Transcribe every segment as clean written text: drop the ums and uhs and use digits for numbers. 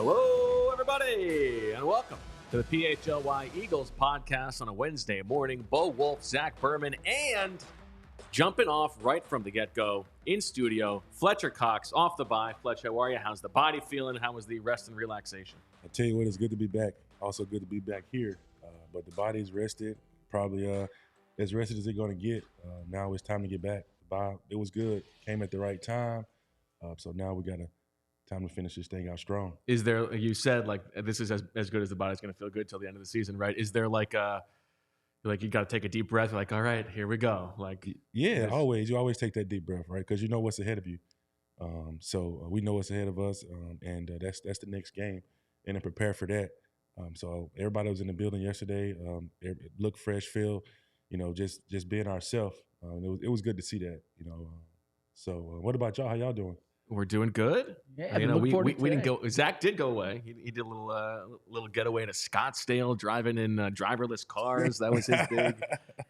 Hello, everybody, and welcome to the PHLY Eagles podcast on a Wednesday morning. Bo Wolf, Zach Berman, and jumping off right from the get-go in studio, Fletcher Cox off the bye. Fletch, how are you? How's the body feeling? How was the rest and relaxation? I tell you what, it's good to be back. Also good to be back here. But the body's rested, probably as rested as it's going to get. Now it's time to get back. The bye, it was good. Came at the right time. So now we got time to finish this thing out strong. Is there, you said, like, this is as good as the body's going to feel good till the end of the season, right? Is there, like you got to take a deep breath, like, all right, here we go. Like, yeah, always. You always take that deep breath, right? Because you know what's ahead of you. So we know what's ahead of us, and that's the next game, and to prepare for that. So everybody was in the building yesterday. It looked fresh, feel, just being ourselves. It was good to see that, So what about y'all? How y'all doing? We're doing good. Yeah, we didn't go. Zach did go away. He did a little getaway to Scottsdale, driving in driverless cars. That was his big.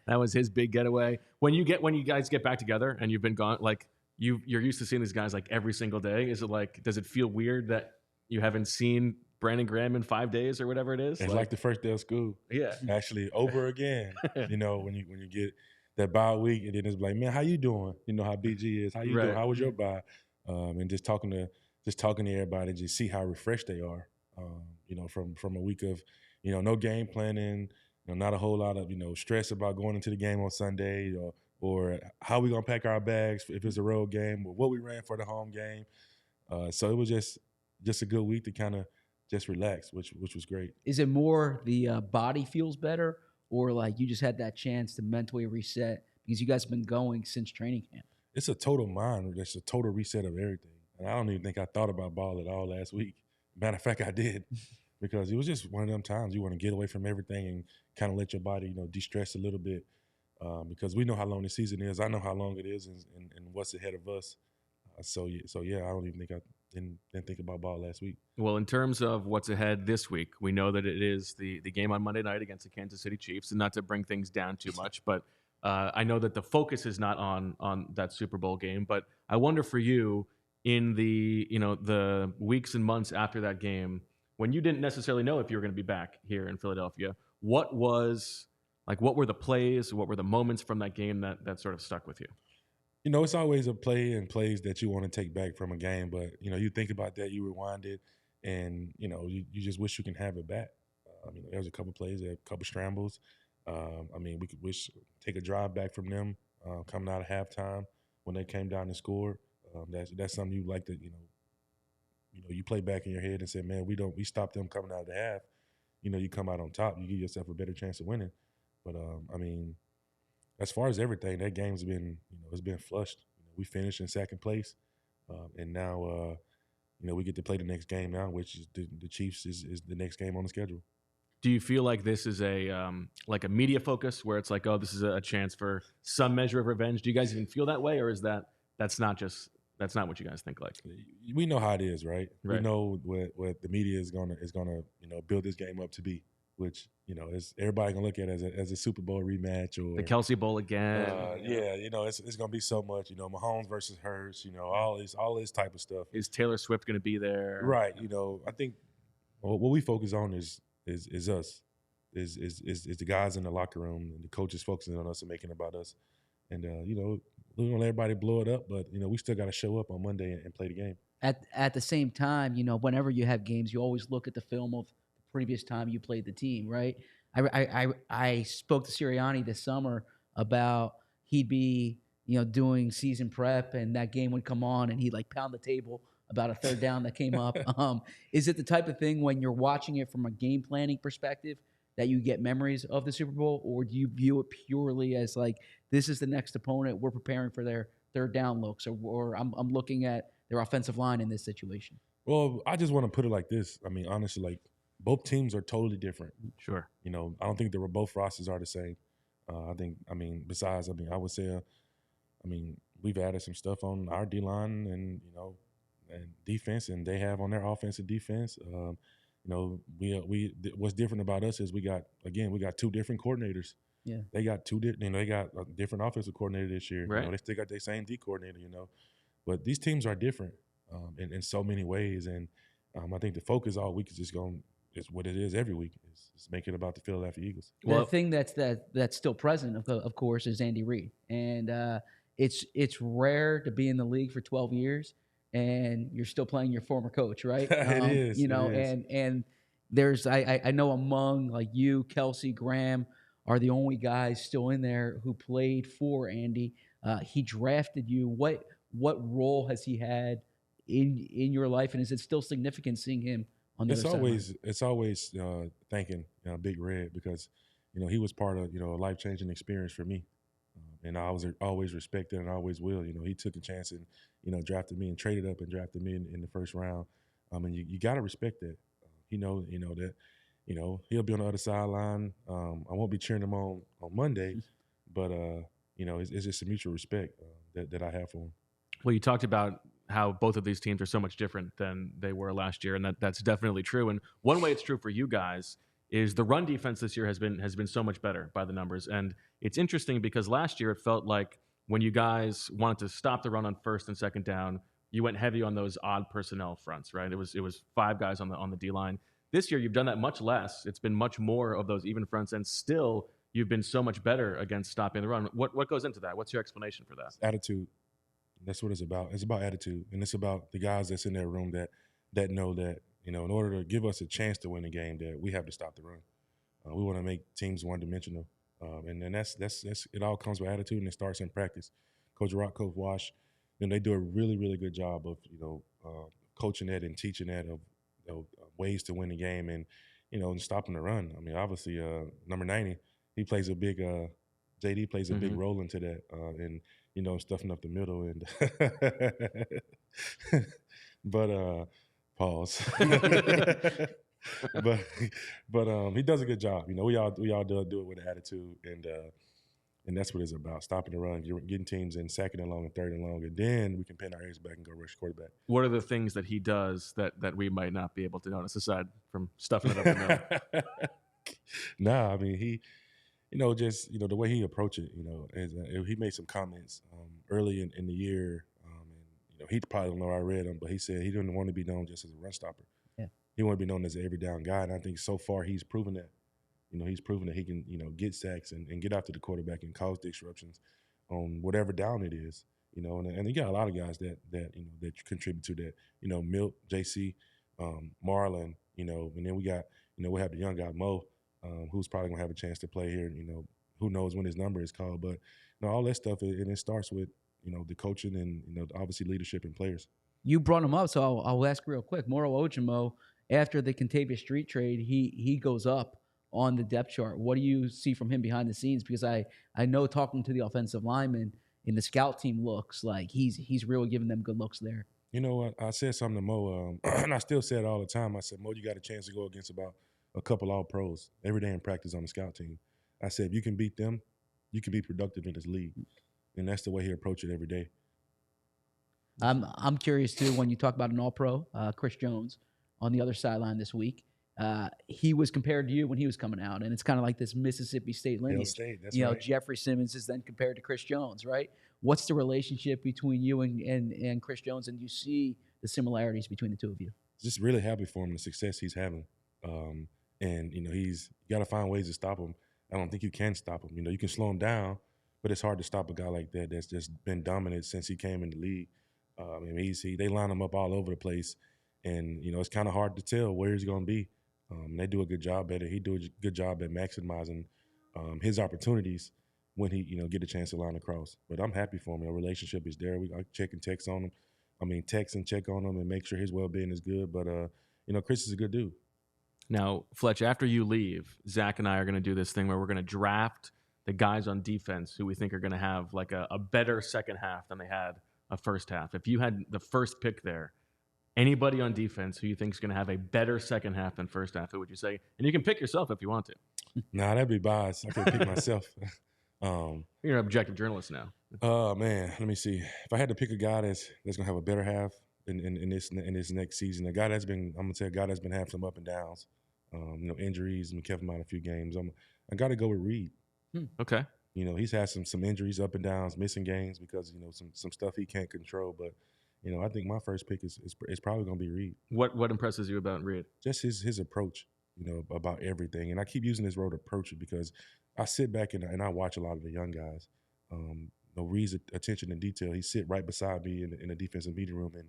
That was his big getaway. When you guys get back together and you've been gone, like you're used to seeing these guys like every single day. Is it like, does it feel weird that you haven't seen Brandon Graham in 5 days or whatever it is? It's like the first day of school. Yeah, actually over again. When you get that bye week, and then it's like, man, how you doing? You know how BG is. How you doing? How was your bye? And just talking to everybody, and just see how refreshed they are. From a week of, no game planning, not a whole lot of stress about going into the game on Sunday, or how we gonna pack our bags if it's a road game, or what we ran for the home game. So it was just a good week to kind of just relax, which was great. Is it more the body feels better, or like you just had that chance to mentally reset because you guys have been going since training camp? It's a total mind. It's a total reset of everything. And I don't even think I thought about ball at all last week. Matter of fact, I did, because it was just one of them times you want to get away from everything and kind of let your body, de-stress a little bit, because we know how long the season is. I know how long it is, and what's ahead of us. So yeah, I don't even think I didn't think about ball last week. Well, in terms of what's ahead this week, we know that it is the game on Monday night against the Kansas City Chiefs, and not to bring things down too much, but I know that the focus is not on that Super Bowl game, but I wonder for you, in the weeks and months after that game, when you didn't necessarily know if you were going to be back here in Philadelphia, what were the plays, what were the moments from that game that sort of stuck with you? It's always a play and plays that you want to take back from a game, but you think about that, you rewind it, and you just wish you can have it back. There was a couple plays, a couple scrambles. We could take a drive back from them coming out of halftime when they came down and scored. That's something you like to you play back in your head and say, man, we stopped them coming out of the half. You come out on top, you give yourself a better chance of winning. But as far as everything, that game's been it's been flushed. We finished in second place, and now we get to play the next game now, which is the Chiefs is the next game on the schedule. Do you feel like this is a media focus where it's like, oh, this is a chance for some measure of revenge? Do you guys even feel that way, or is that's not what you guys think like? We know how it is, right? We know what the media is gonna build this game up to be, which is everybody gonna look at it as a Super Bowl rematch, or the Kelsey Bowl again. It's gonna be so much, Mahomes versus Hurts, all this type of stuff. Is Taylor Swift gonna be there? Right. I think what we focus on is us, is the guys in the locker room, and the coaches focusing on us and making it about us. And we're gonna let everybody blow it up, but we still got to show up on Monday and play the game. At the same time, whenever you have games, you always look at the film of the previous time you played the team, right? I spoke to Sirianni this summer about he'd be doing season prep, and that game would come on, and he'd like pound the table about a third down that came up. Is it the type of thing when you're watching it from a game planning perspective that you get memories of the Super Bowl, or do you view it purely as like, this is the next opponent, we're preparing for their third down looks, or I'm looking at their offensive line in this situation? Well, I just want to put it like this. Honestly, like, both teams are totally different. Sure. I don't think both rosters are the same. Besides, I would say, we've added some stuff on our D-line and defense, and they have on their offensive defense. What's different about us is we got two different coordinators. Yeah, they got they got a different offensive coordinator this year. Right. They still got their same D coordinator. But these teams are different in so many ways, and I think the focus all week is just going is what it is every week. It's make it about the Philadelphia Eagles. The thing that's still present, of course, is Andy Reid, and it's rare to be in the league for 12 years and you're still playing your former coach, right? It is, you know, it is. and there's I know among like you, Kelsey, Graham are the only guys still in there who played for Andy. He drafted you. What role has he had in your life, and is it still significant seeing him on the other sideline? It's always thanking Big Red because he was part of a life changing experience for me, and I was always respected and I always will. He took a chance and drafted me and traded up and drafted me in the first round. And you got to respect that. That he'll be on the other sideline. I won't be cheering him on Monday, but it's just a mutual respect that I have for him. Well, you talked about how both of these teams are so much different than they were last year, and that's definitely true. And one way it's true for you guys is the run defense this year has been so much better by the numbers. And it's interesting because last year it felt like when you guys wanted to stop the run on first and second down, you went heavy on those odd personnel fronts, right? It was 5 guys on the D line. This year you've done that much less. It's been much more of those even fronts, and still you've been so much better against stopping the run. What goes into that? What's your explanation for that? It's attitude. That's what it's about. It's about attitude, and it's about the guys that's in that room that know that in order to give us a chance to win the game, that we have to stop the run. We want to make teams one-dimensional, and then that's it. All comes with attitude, and it starts in practice. Coach Rock, Coach Wash, they do a really really good job of coaching that and teaching that of ways to win the game and stopping the run. I mean, obviously, number 90, he plays a big. JD plays a big role into that, and stuffing up the middle and but pause. but he does a good job. We all do it with an attitude, and that's what it's about: stopping the run, getting teams in second and long and third and long, and then we can pin our ears back and go rush quarterback. What are the things that he does that we might not be able to notice aside from stuffing it up the middle? Nah, I mean he. Just the way he approached it. He made some comments early in the year, and he probably don't know I read them, but he said he didn't want to be known just as a run stopper. Yeah, he wanted to be known as an every down guy, and I think so far he's proven that. He's proven that he can get sacks and get after the quarterback and cause disruptions on whatever down it is. And he got a lot of guys that contribute to that. Milt, JC, Marlon. And then we got we have the young guy Mo. Who's probably gonna have a chance to play here? Who knows when his number is called? But all that stuff, and it starts with the coaching and obviously leadership and players. You brought him up, so I'll ask real quick. Moro Ojimo, after the Contavious Street trade, he goes up on the depth chart. What do you see from him behind the scenes? Because I know talking to the offensive lineman in the scout team looks like he's really giving them good looks there. You know what? I said something to Mo, and I still say it all the time. I said, Mo, you got a chance to go against about a couple All-Pros every day in practice on the scout team. I said, if you can beat them, you can be productive in this league. And that's the way he approached it every day. I'm curious, too, when you talk about an All-Pro, Chris Jones, on the other sideline this week. He was compared to you when he was coming out, and it's kind of like this Mississippi State lineage. State, that's right. Jeffrey Simmons is then compared to Chris Jones, right? What's the relationship between you and Chris Jones, and do you see the similarities between the two of you? Just really happy for him, the success he's having. And he's got to find ways to stop him. I don't think you can stop him. You can slow him down, but it's hard to stop a guy like that that's just been dominant since he came in the league. They line him up all over the place, and it's kind of hard to tell where he's going to be. They do a good job at it. He do a good job at maximizing his opportunities when he get a chance to line across. But I'm happy for him. Our relationship is there. I check and text on him. Text and check on him and make sure his well-being is good. But Chris is a good dude. Now, Fletch, after you leave, Zach and I are going to do this thing where we're going to draft the guys on defense who we think are going to have like a better second half than they had a first half. If you had the first pick there, anybody on defense who you think is going to have a better second half than first half, who would you say? And you can pick yourself if you want to. Nah, that'd be biased. I could pick myself. You're an objective journalist now. Oh, man. Let me see. If I had to pick a guy that's going to have a better half in this next season, I'm going to say a guy that's been having some up and downs. Injuries and kept him out a few games. I got to go with Reed. Okay. He's had some injuries, up and downs, missing games because some stuff he can't control. But I think my first pick is probably going to be Reed. What impresses you about Reed? Just his approach, about everything. And I keep using this word approach because I sit back and I watch a lot of the young guys. Reed's attention to detail. He sit right beside me in the defensive meeting room, and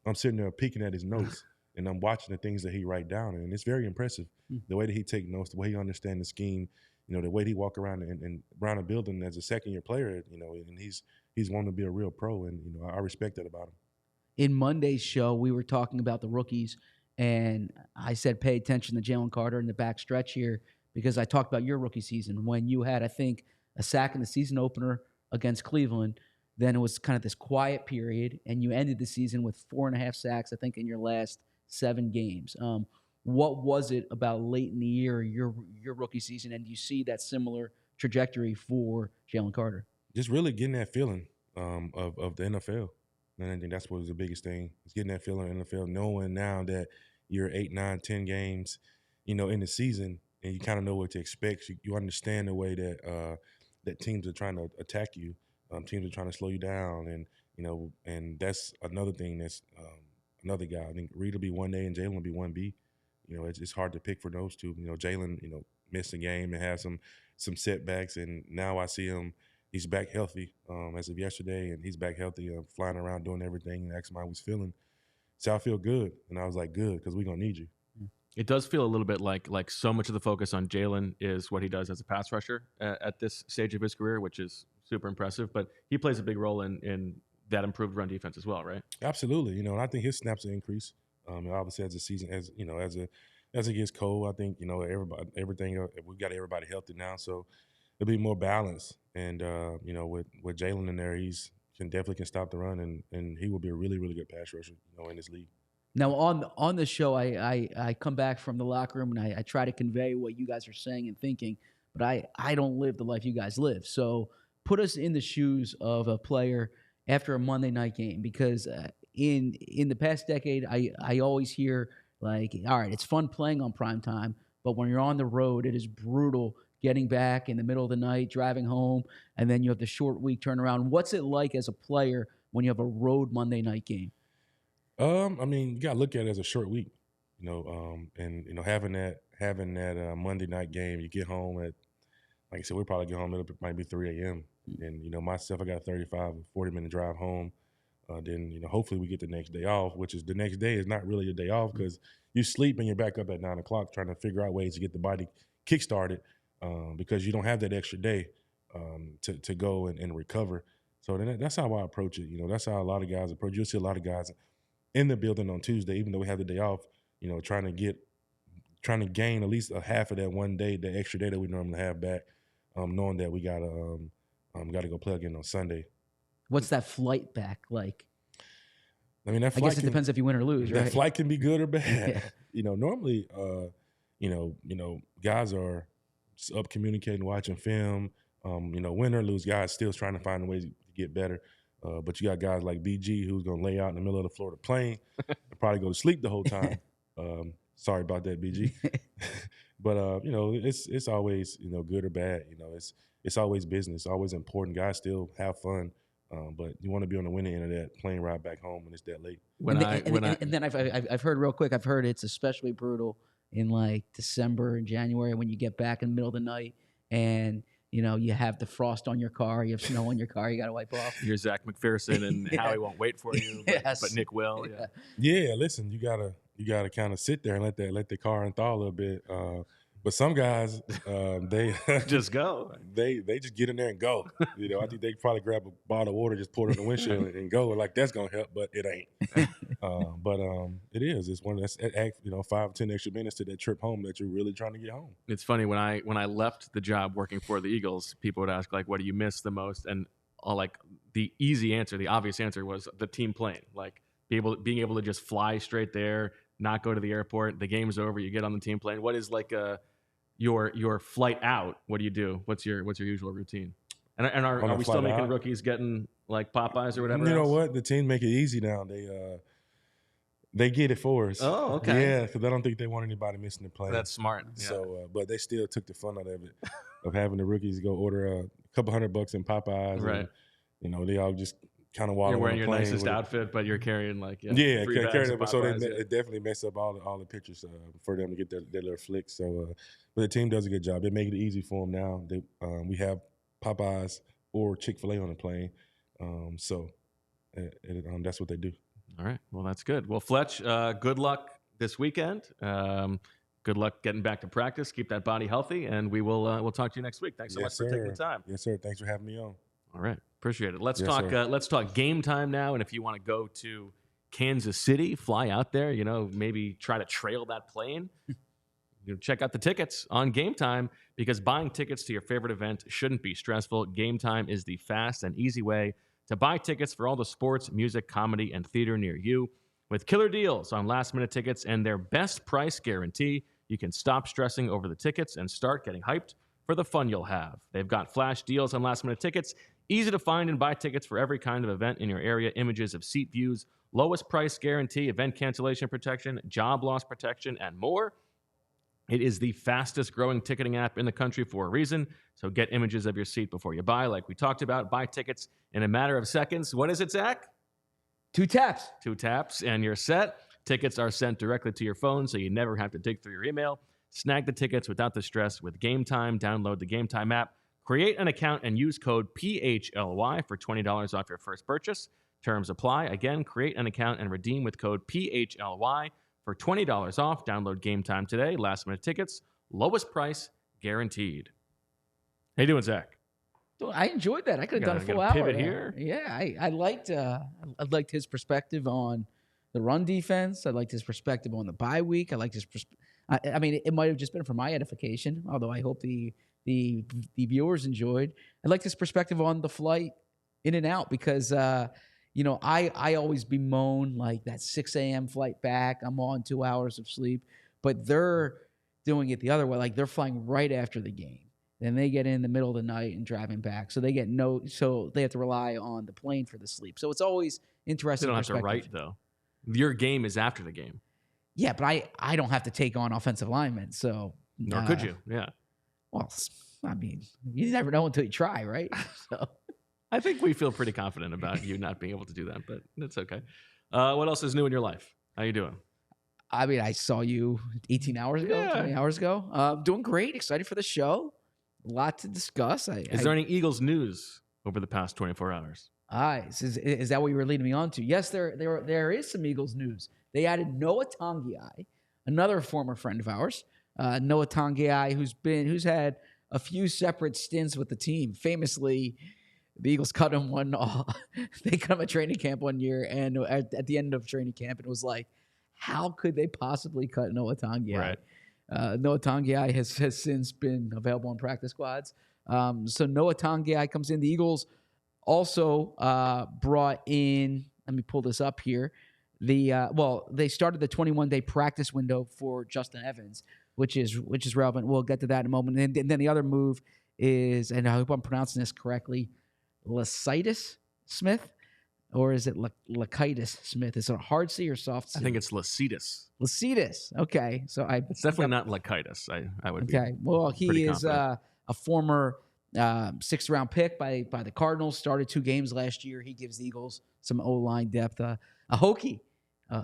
I'm sitting there peeking at his notes, and I'm watching the things that he write down, and it's very impressive. The way that he take notes, the way he understands the scheme, the way he walk around and around a building as a second-year player, and he's wanting to be a real pro, and I respect that about him. In Monday's show, we were talking about the rookies, and I said pay attention to Jalen Carter in the back stretch here because I talked about your rookie season when you had, I think, a sack in the season opener against Cleveland. Then it was kind of this quiet period, and you ended the season with 4.5 sacks, I think, in your last 7 games. What was it about late in the year, your rookie season, and do you see that similar trajectory for Jalen Carter? Just really getting that feeling of the NFL. And I think that's what was the biggest thing, is getting that feeling in the NFL, knowing now that you're 8, 9, 10 games, in the season, and you kind of know what to expect. You understand the way that that teams are trying to attack you. Teams are trying to slow you down, and and that's another thing. That's another guy. I think Reed will be 1A and Jalen will be 1B. It's hard to pick for those two. Jalen, missed a game and had some setbacks, and now I see him. He's back healthy as of yesterday, and he's back healthy, flying around doing everything. And asked him how he was feeling. So I feel good, and I was like, good, because we're gonna need you. It does feel a little bit like so much of the focus on Jalen is what he does as a pass rusher at this stage of his career, which is super impressive. But he plays a big role in that improved run defense as well, right? Absolutely. And I think his snaps will increase. Obviously, as the season, as it gets cold, I think everything we got everybody healthy now, so it'll be more balanced. And with Jalen in there, can definitely stop the run, and he will be a really, really good pass rusher, in this league. Now on the show, I come back from the locker room and I try to convey what you guys are saying and thinking, but I don't live the life you guys live. So put us in the shoes of a player after a Monday night game, because in the past decade, I always hear like, all right, it's fun playing on prime time, but when you're on the road, it is brutal getting back in the middle of the night, driving home, and then you have the short week turnaround. What's it like as a player when you have a road Monday night game? You gotta look at it as a short week, and having that Monday night game, you get home at, like I said, we'll probably get home. It might be 3 a.m. And myself, I got a 35 or 40-minute drive home. Then hopefully we get the next day off, which is the next day is not really a day off because you sleep and you're back up at 9 o'clock trying to figure out ways to get the body kick-started because you don't have that extra day to go and recover. So then that's how I approach it. That's how a lot of guys approach it. You'll see a lot of guys in the building on Tuesday, even though we have the day off, trying to gain at least a half of that one day, the extra day that we normally have back, knowing that we gotta go play again on Sunday. What's that flight back like? I guess it depends if you win or lose, right? That flight can be good or bad. Normally, guys are up communicating, watching film. Win or lose, guys still trying to find ways to get better. But you got guys like BG who's going to lay out in the middle of the Florida plane and probably go to sleep the whole time. Sorry about that, BG. But, it's always, good or bad. It's always business, always important. Guys still have fun. But you want to be on the winning end of that plane ride back home when it's that late. And then I've heard real quick, I've heard it's especially brutal in like December and January when you get back in the middle of the night and you have the frost on your car, you have snow on your car, you got to wipe off. You're Zach McPherson and Howie won't wait for you, but Nick will. Yeah, listen, you gotta kind of sit there and let the car thaw a little bit. But some guys, they just go. They just get in there and go. I think they probably grab a bottle of water, just pour it on the windshield and go. Like that's gonna help, but it ain't. But it is. It's one that's 5 or 10 extra minutes to that trip home that you're really trying to get home. It's funny when I left the job working for the Eagles, people would ask like, "What do you miss the most?" And like the easy answer, the obvious answer was the team plane. Like being able to just fly straight there, not go to the airport. The game's over. You get on the team plane. What is like your flight out? What do you do? What's your usual routine? And are we still making rookies getting like Popeyes or whatever? You know what? The team make it easy now. They get it for us. Oh, okay. Yeah, because I don't think they want anybody missing the plane. That's smart. Yeah. So, but they still took the fun out of it, of having the rookies go order a couple $100 in Popeyes. Right. And, they all just kind of while You're I'm on wearing the your plane. nicest with it. outfit, but you're carrying like Yeah, 3 bags carry of that, so Popeyes, yeah. it definitely mess up all the pictures for them to get that little flick. So, but the team does a good job. They make it easy for them now. We have Popeyes or Chick-fil-A on the plane, so that's what they do. All right. Well, that's good. Well, Fletch, good luck this weekend. Good luck getting back to practice. Keep that body healthy, and we'll talk to you next week. Thanks so much for taking the time. Yes, sir. Thanks for having me on. All right. Appreciate it. Let's Yes, talk. sir. Let's talk game time now. And if you want to go to Kansas City, fly out there. Maybe try to trail that plane. Check out the tickets on Game Time, because buying tickets to your favorite event shouldn't be stressful. Game Time is the fast and easy way to buy tickets for all the sports, music, comedy, and theater near you. With killer deals on last-minute tickets and their best price guarantee, you can stop stressing over the tickets and start getting hyped for the fun you'll have. They've got flash deals on last-minute tickets, easy to find and buy tickets for every kind of event in your area, images of seat views, lowest price guarantee, event cancellation protection, job loss protection, and more. It is the fastest growing ticketing app in the country for a reason. So get images of your seat before you buy, like we talked about. Buy tickets in a matter of seconds. What is it, Zach? 2 taps. 2 taps and you're set. Tickets are sent directly to your phone, so you never have to dig through your email. Snag the tickets without the stress with Game Time. Download the Game Time app. Create an account and use code PHLY for $20 off your first purchase. Terms apply. Again, create an account and redeem with code PHLY for $20 off. Download Game Time today. Last minute tickets, lowest price guaranteed. How you doing, Zach? I enjoyed that. I could have done a full hour. Pivot here. Yeah, I liked his perspective on the run defense. I liked his perspective on the bye week. I liked his I mean, it might have just been for my edification, although I hope the viewers enjoyed. I liked his perspective on the flight in and out, because I always bemoan like that 6 a.m. flight back. I'm on 2 hours of sleep, but they're doing it the other way. Like they're flying right after the game. Then they get in the middle of the night and driving back. So they have to rely on the plane for the sleep. So it's always interesting. They don't have to write, though. Your game is after the game. Yeah, but I don't have to take on offensive linemen. So nor could you. Yeah. Well, I mean, you never know until you try, right? So I think we feel pretty confident about you not being able to do that, but that's okay. What else is new in your life? How you doing? I mean, I saw you 18 hours ago, 20 hours ago. Doing great. Excited for the show. A lot to discuss. Is there any Eagles news over the past 24 hours? Is that what you were leading me on to? Yes, there is some Eagles news. They added Noah Tongiai, another former friend of ours. Noah Tongiai, who's had a few separate stints with the team. Famously, the Eagles cut him they cut him at training camp one year, and at the end of training camp, it was like, how could they possibly cut Noah Tongiai? Right. Noah Tongiai has since been available in practice squads. So Noah Tongiai comes in. The Eagles also brought in, let me pull this up here. They started the 21-day practice window for Justin Evans, which is relevant. We'll get to that in a moment. And then the other move is, and I hope I'm pronouncing this correctly, Lecitus Smith, or is it Lecitus Smith? Is it a hard C or soft C? I think it's Lecitus. Lecitus. Okay, so it's definitely not Lecitus. I would. Okay, well, he is a former 6th round pick by the Cardinals. Started 2 games last year. He gives the Eagles some O-line depth. A Hokie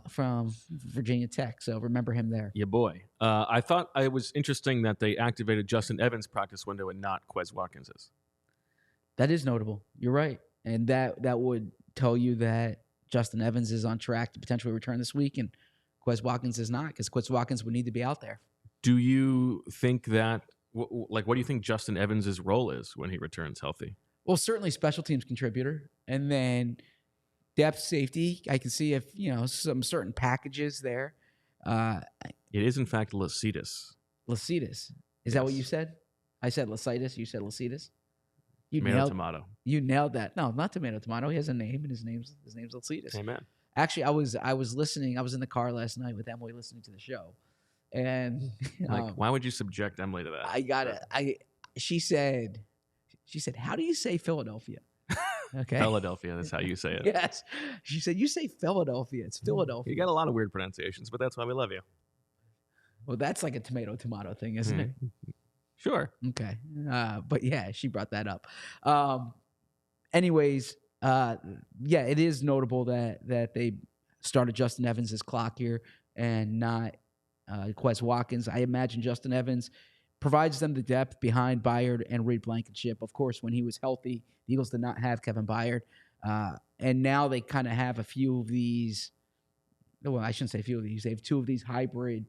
from Virginia Tech. So remember him there. Yeah, boy. I thought it was interesting that they activated Justin Evans' practice window and not Quez Watkins's. That is notable. You're right, and that would tell you that Justin Evans is on track to potentially return this week, and Quez Watkins is not, because Quez Watkins would need to be out there. Do you think that, what do you think Justin Evans' role is when he returns healthy? Well, certainly special teams contributor, and then depth safety. I can see if, some certain packages there. It is, in fact, Lecitus. Lecitus. Is that what you said? I said Lecitus. You said Lecitus? Tomato. You nailed that. No, not tomato. He has a name, and his name's Lecitus. Amen. Actually, I was listening. I was in the car last night with Emily listening to the show, and why would you subject Emily to that? I got it. She said, "How do you say Philadelphia?" Okay, Philadelphia. That's how you say it. Yes, she said, "You say Philadelphia. It's Philadelphia." You got a lot of weird pronunciations, but that's why we love you. Well, that's like a tomato thing, isn't it? Sure. Okay. But yeah, she brought that up. Anyways, Yeah, it is notable that they started Justin Evans' clock here and not Quez Watkins. I imagine Justin Evans provides them the depth behind Byard and Reed Blankenship. Of course, when he was healthy, the Eagles did not have Kevin Byard. And now they kind of have a few of these. Well, I shouldn't say a few of these. They have two of these hybrid,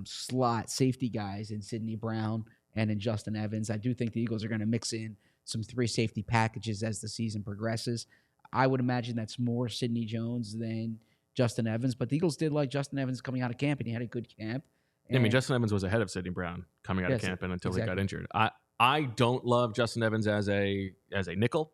slot safety guys in Sidney Brown and in Justin Evans. I do think the Eagles are going to mix in some 3 safety packages as the season progresses. I would imagine that's more Sidney Jones than Justin Evans, but the Eagles did like Justin Evans coming out of camp, and he had a good camp. I mean, Justin Evans was ahead of Sidney Brown coming out of camp and until he got injured. I don't love Justin Evans as a nickel.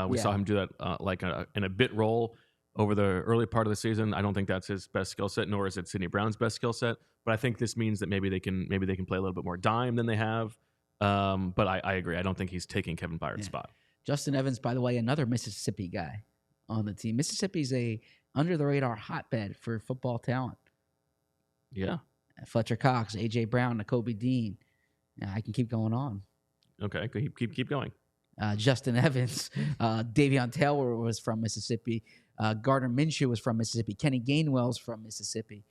We saw him do that in a bit role over the early part of the season. I don't think that's his best skill set, nor is it Sidney Brown's best skill set. But I think this means that maybe they can play a little bit more dime than they have. But I agree. I don't think he's taking Kevin Byard's spot. Justin Evans, by the way, another Mississippi guy on the team. Mississippi's a under-the-radar hotbed for football talent. Yeah. Fletcher Cox, A.J. Brown, Nakobe Dean. I can keep going on. Okay, keep going. Justin Evans. Davion Taylor was from Mississippi. Gardner Minshew was from Mississippi. Kenny Gainwell's from Mississippi.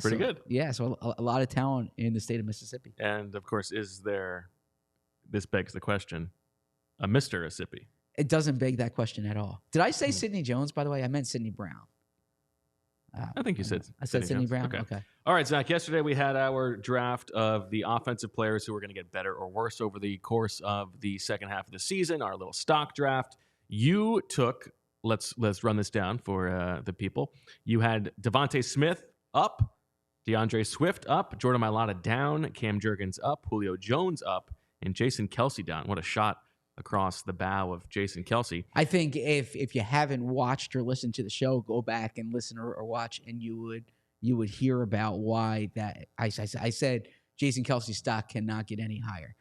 Pretty good. Yeah, so a lot of talent in the state of Mississippi. And, of course, this begs the question, a Mr. Mississippi? It doesn't beg that question at all. Did I say Sidney Jones, by the way? I meant Sidney Brown. I think you said I said Sidney Brown. Okay. All right, Zach. Yesterday we had our draft of the offensive players who were going to get better or worse over the course of the second half of the season. Our little stock draft. You took. Let's run this down for the people. You had Devontae Smith up, DeAndre Swift up, Jordan Mailata down, Cam Jurgens up, Julio Jones up, and Jason Kelce down. What a shot across the bow of Jason Kelce. I think if you haven't watched or listened to the show, go back and listen or watch, and you would hear about why that I said Jason Kelce's stock cannot get any higher.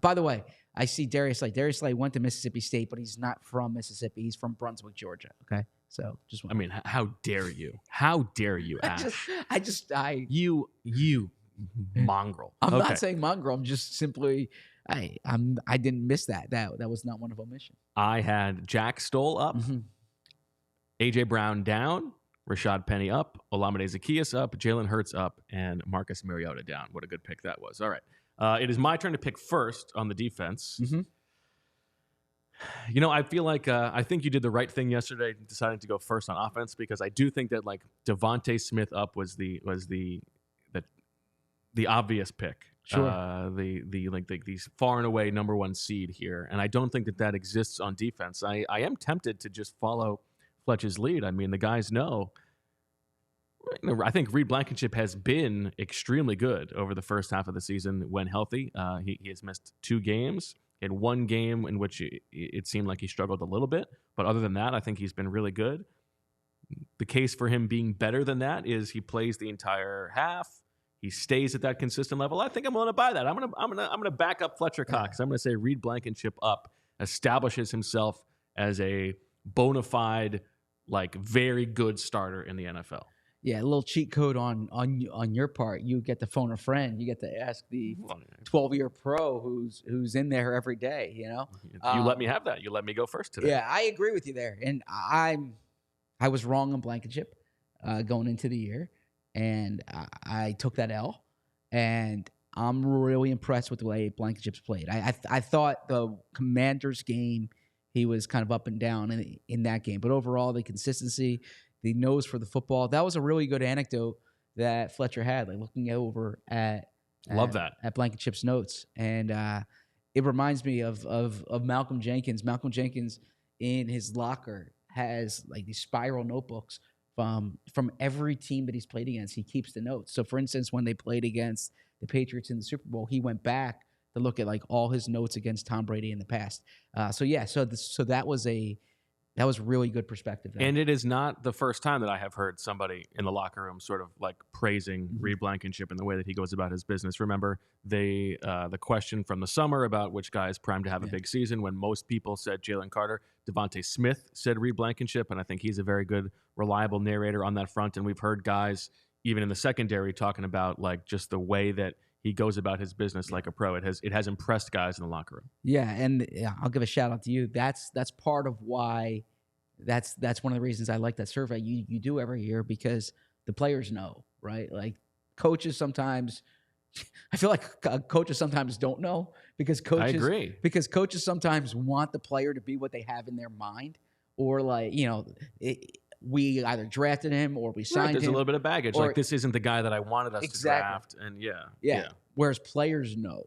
By the way, I see Darius Slay. Darius Slay went to Mississippi State, but he's not from Mississippi. He's from Brunswick, Georgia. Okay, so just I mean, how dare you? How dare you, Ash? You mongrel. I'm not saying mongrel. I'm just simply. I didn't miss that. That was not one of omission. I had Jack Stoll up, A.J. Brown down, Rashad Penny up, Olamide Zaccheaus up, Jalen Hurts up, and Marcus Mariota down. What a good pick that was. All right. It is my turn to pick first on the defense. I feel like I think you did the right thing yesterday deciding to go first on offense, because I do think that Devontae Smith up was the obvious pick. Sure. These far and away number one seed here, and I don't think that exists on defense. I am tempted to just follow Fletcher's lead. I mean, the guys know. I think Reed Blankenship has been extremely good over the first half of the season when healthy. He has missed 2 games. He had 1 game in which it seemed like he struggled a little bit, but other than that, I think he's been really good. The case for him being better than that is he plays the entire half. He stays at that consistent level. I think I'm willing to buy that. I'm gonna back up Fletcher Cox. I'm gonna say Reed Blankenship up establishes himself as a bona fide, very good starter in the NFL. Yeah, a little cheat code on your part. You get to phone a friend. You get to ask the 12-year pro who's in there every day. You let me have that. You let me go first today. Yeah, I agree with you there. And I was wrong on Blankenship going into the year. And I took that L, and I'm really impressed with the way Blankenship's played. I thought the Commanders game, he was kind of up and down in that game. But overall, the consistency, the nose for the football, that was a really good anecdote that Fletcher had, looking over at Blankenship's notes. And it reminds me of Malcolm Jenkins. Malcolm Jenkins in his locker has these spiral notebooks from every team that he's played against. He keeps the notes. So, for instance, when they played against the Patriots in the Super Bowl, he went back to look at all his notes against Tom Brady in the past. So that was really good perspective there. And it is not the first time that I have heard somebody in the locker room sort of praising Reed Blankenship in the way that he goes about his business. Remember the question from the summer about which guy is primed to have a big season, when most people said Jalen Carter. Devontae Smith said Reed Blankenship, and I think he's a very good, reliable narrator on that front. And we've heard guys, even in the secondary, talking about just the way that he goes about his business like a pro. It has impressed guys in the locker room. Yeah, and I'll give a shout out to you. That's part of why. That's one of the reasons I like that survey you do every year, because the players know, right? Like coaches sometimes, I feel like coaches sometimes don't know, because I agree. because coaches sometimes want the player to be what they have in their mind, or like we either drafted him or we signed There's him. a little bit of baggage. or- Like, this isn't the guy that I wanted us to draft. And Yeah. Whereas players know.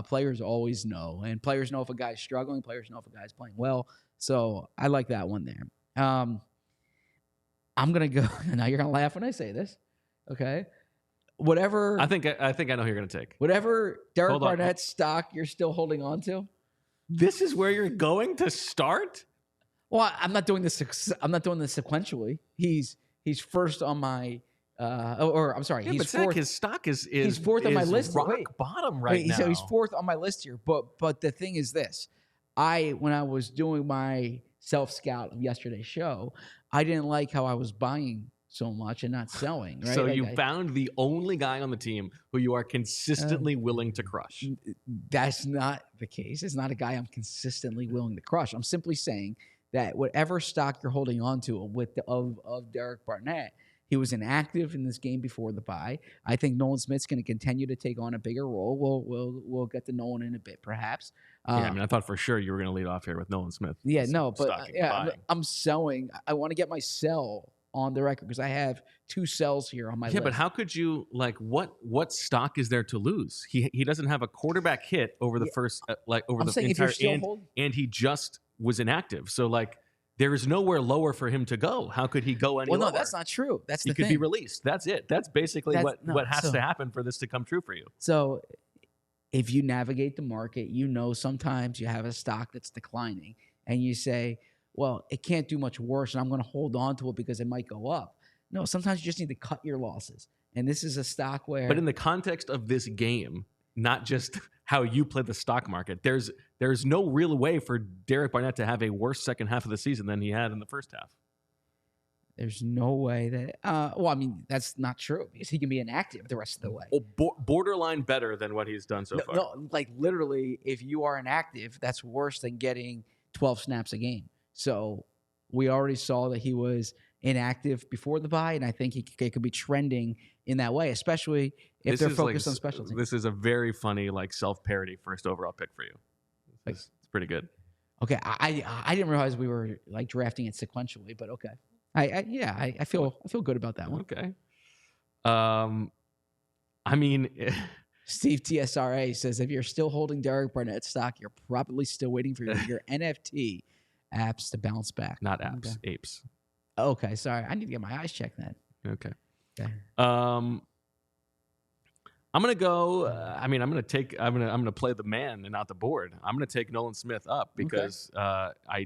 Players always know. And players know if a guy's struggling. Players know if a guy's playing well. So I like that one there. I'm going to go. Now you're going to laugh when I say this. Okay. Whatever. I think I know who you're going to take. Whatever Derek Hold on. Barnett stock you're still holding on to. This is where you're going to start? Well, I'm not doing this. I'm not doing this sequentially. He's first on my. I'm sorry. Yeah, he's but Zach, fourth. his stock is He's fourth on my list. rock Wait. bottom right now. So he's fourth on my list here. But the thing is this: when I was doing my self scout of yesterday's show, I didn't like how I was buying so much and not selling. Right? So Like, you found the only guy on the team who you are consistently willing to crush. That's not the case. It's not a guy I'm consistently willing to crush. I'm simply saying that whatever stock you're holding on to of Derek Barnett, he was inactive in this game before the bye. I think Nolan Smith's going to continue to take on a bigger role. We'll get to Nolan in a bit, perhaps. I thought for sure you were going to lead off here with Nolan Smith. Yeah, no, but Stocking, buying. I'm selling. I want to get my sell on the record because I have 2 sells here on my list. Yeah, but how could you, like, what stock is there to lose? He doesn't have a quarterback hit over the first over I'm the saying if you're entire still holding, and he just was inactive. So like there is nowhere lower for him to go. How could he go any lower? well, no, that's not true. That's he the could thing. be released. That's it. That's basically what has to happen for this to come true for you. So if you navigate the market, sometimes you have a stock that's declining and you say, well, it can't do much worse and I'm going to hold on to it because it might go up. No, sometimes you just need to cut your losses. And this is a stock where... But in the context of this game, not just how you play the stock market, there's no real way for Derek Barnett to have a worse second half of the season than he had in the first half. There's no way that... that's not true because he can be inactive the rest of the way. Well, borderline better than what he's done so far. No, like literally, if you are inactive, that's worse than getting 12 snaps a game. So we already saw that he was inactive before the bye, and I think he could be trending in that way, especially if they're focused on special teams. This is a very funny, self-parody first overall pick for you. It's pretty good. Okay, I didn't realize we were drafting it sequentially, but okay. I feel good about that one. Okay. Steve TSRA says if you're still holding Derek Barnett stock, you're probably still waiting for your NFT apps to bounce back. Not apps, apes. Okay, sorry. I need to get my eyes checked then. Okay. Okay. I'm gonna go. I'm gonna play the man and not the board. I'm gonna take Nolan Smith up because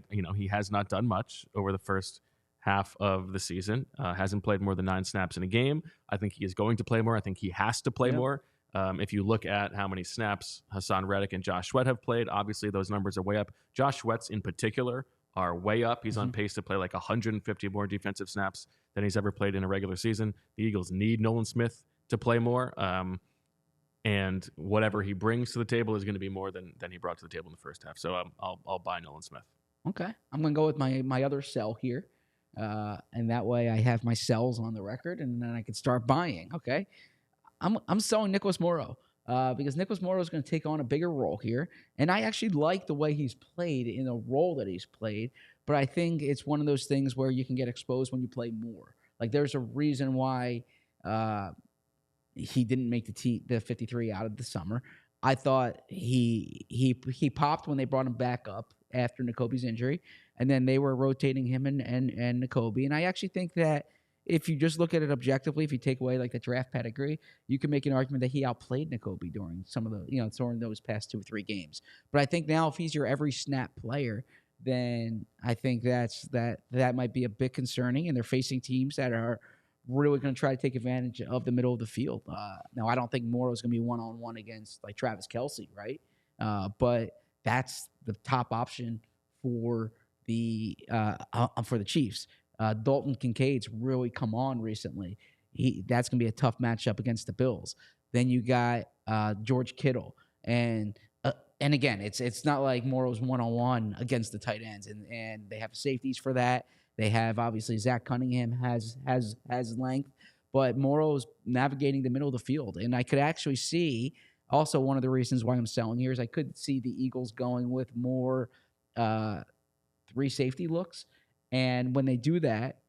he has not done much over the first half of the season. Hasn't played more than 9 snaps in a game. I think he is going to play more. I think he has to play more. If you look at how many snaps Haason Reddick and Josh Sweat have played, obviously those numbers are way up. Josh Sweat's in particular are way up. He's on pace to play 150 more defensive snaps than he's ever played in a regular season. The Eagles need Nolan Smith to play more, and whatever he brings to the table is going to be more than he brought to the table in the first half. So I'll buy Nolan Smith. Okay, I'm going to go with my other sell here, and that way I have my sells on the record, and then I can start buying. Okay, I'm selling Nicholas Morrow. Because Nicholas Morrow is going to take on a bigger role here. And I actually like the way he's played in the role that he's played. But I think it's one of those things where you can get exposed when you play more. There's a reason why he didn't make the 53 out of the summer. I thought he popped when they brought him back up after Nakobe's injury. And then they were rotating him and Nakobe. And I actually think that if you just look at it objectively, if you take away the draft pedigree, you can make an argument that he outplayed Nakobe during some of the, during those past 2 or 3 games. But I think now if he's your every snap player, then I think that might be a bit concerning. And they're facing teams that are really going to try to take advantage of the middle of the field. Now, I don't think Morrow's going to be one-on-one against Travis Kelce, right? But that's the top option for the Chiefs. Dalton Kincaid's really come on recently. That's going to be a tough matchup against the Bills. Then you got George Kittle, and again, it's not like Morrow's one-on-one against the tight ends, and they have safeties for that. They have obviously Zach Cunningham has length, but Morrow's navigating the middle of the field, and I could actually see also one of the reasons why I'm selling here is I could see the Eagles going with more 3 safety looks, and when they do that,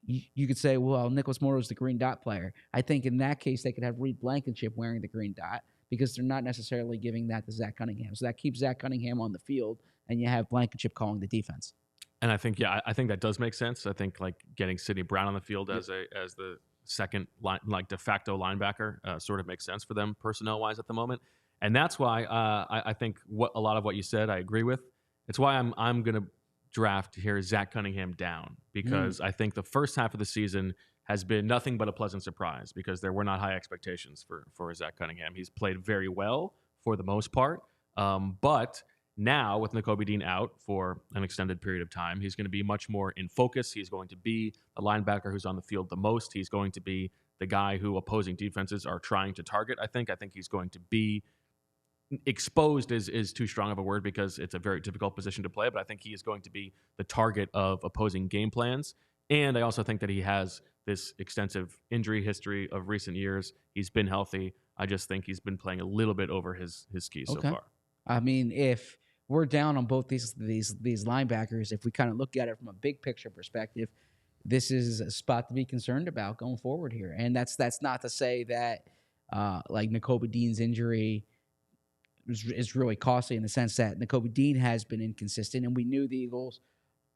you could say, well, Nicholas Morrow is the green dot player. I think in that case, they could have Reed Blankenship wearing the green dot because they're not necessarily giving that to Zach Cunningham. So that keeps Zach Cunningham on the field, and you have Blankenship calling the defense. And I think, I think that does make sense. I think like getting Sidney Brown on the field as the second line, like de facto linebacker sort of makes sense for them personnel-wise at the moment. And that's why I think a lot of what you said I agree with. It's why I'm going to draft here Zach Cunningham down because I think the first half of the season has been nothing but a pleasant surprise because there were not high expectations for Zach Cunningham. He's played very well for the most part, but now with Nakobe Dean out for an extended period of time, he's going to be much more in focus. He's going to be the linebacker who's on the field the most. He's going to be the guy who opposing defenses are trying to target, I think he's going to be exposed is too strong of a word because it's a very difficult position to play, but I think he is going to be the target of opposing game plans. And I also think that he has this extensive injury history of recent years. He's been healthy. I just think he's been playing a little bit over his skis so far. I mean, if we're down on both these linebackers, if we kind of look at it from a big picture perspective, this is a spot to be concerned about going forward here. And that's not to say that like Nakobe Dean's injury is really costly in the sense that Nakobe Dean has been inconsistent, and we knew the Eagles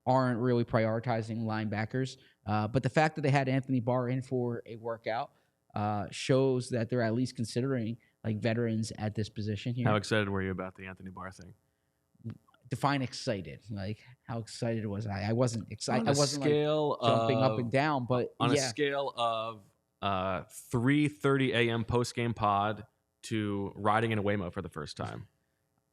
aren't really prioritizing linebackers. But the fact that they had Anthony Barr in for a workout shows that they're at least considering like veterans at this position here. How excited were you about the Anthony Barr thing? Define excited. Like how excited was I? I wasn't excited. I wasn't scale like jumping up and down, but on a scale of 3:30 a.m. post game pod to riding in a Waymo for the first time.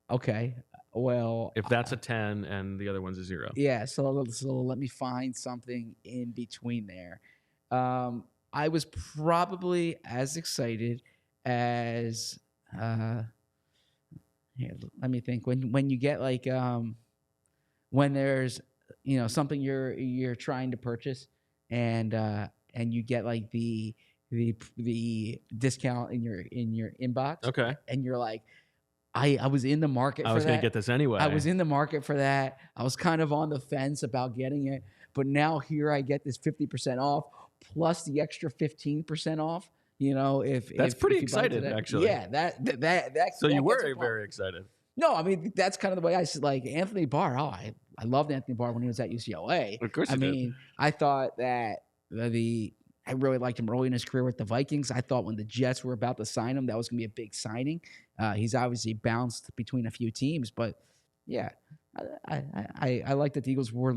Okay. Well, if that's a 10 and the other one's a 0. Yeah. So let me find something in between there. I was probably as excited as here, let me think. When you get like when there's something you're trying to purchase and you get like the discount in your inbox. Okay. And you're like, I was in the market for that. I was going to get this anyway. I was in the market for that. I was kind of on the fence about getting it, but now here I get this 50% off plus the extra 15% off. If pretty if excited, actually. Yeah, that. So you were very excited. No, I mean that's kind of the way I said. Like Anthony Barr. Oh, I loved Anthony Barr when he was at UCLA. Of course, I mean, I thought that I really liked him early in his career with the Vikings. I thought when the Jets were about to sign him, that was going to be a big signing. He's obviously bounced between a few teams, but yeah, I like that the Eagles were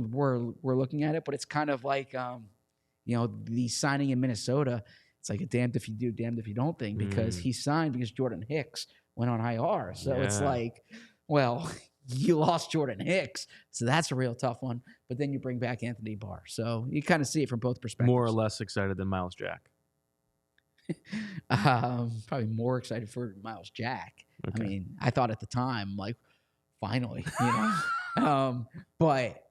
looking at it. But it's kind of like the signing in Minnesota. It's like a damned if you do, damned if you don't thing because he signed because Jordan Hicks went on IR. So it's like, well, you lost Jordan Hicks, so that's a real tough one. But then you bring back Anthony Barr. So you kind of see it from both perspectives. More or less excited than Miles Jack? Probably more excited for Miles Jack. Okay. I mean, I thought at the time, like, finally, but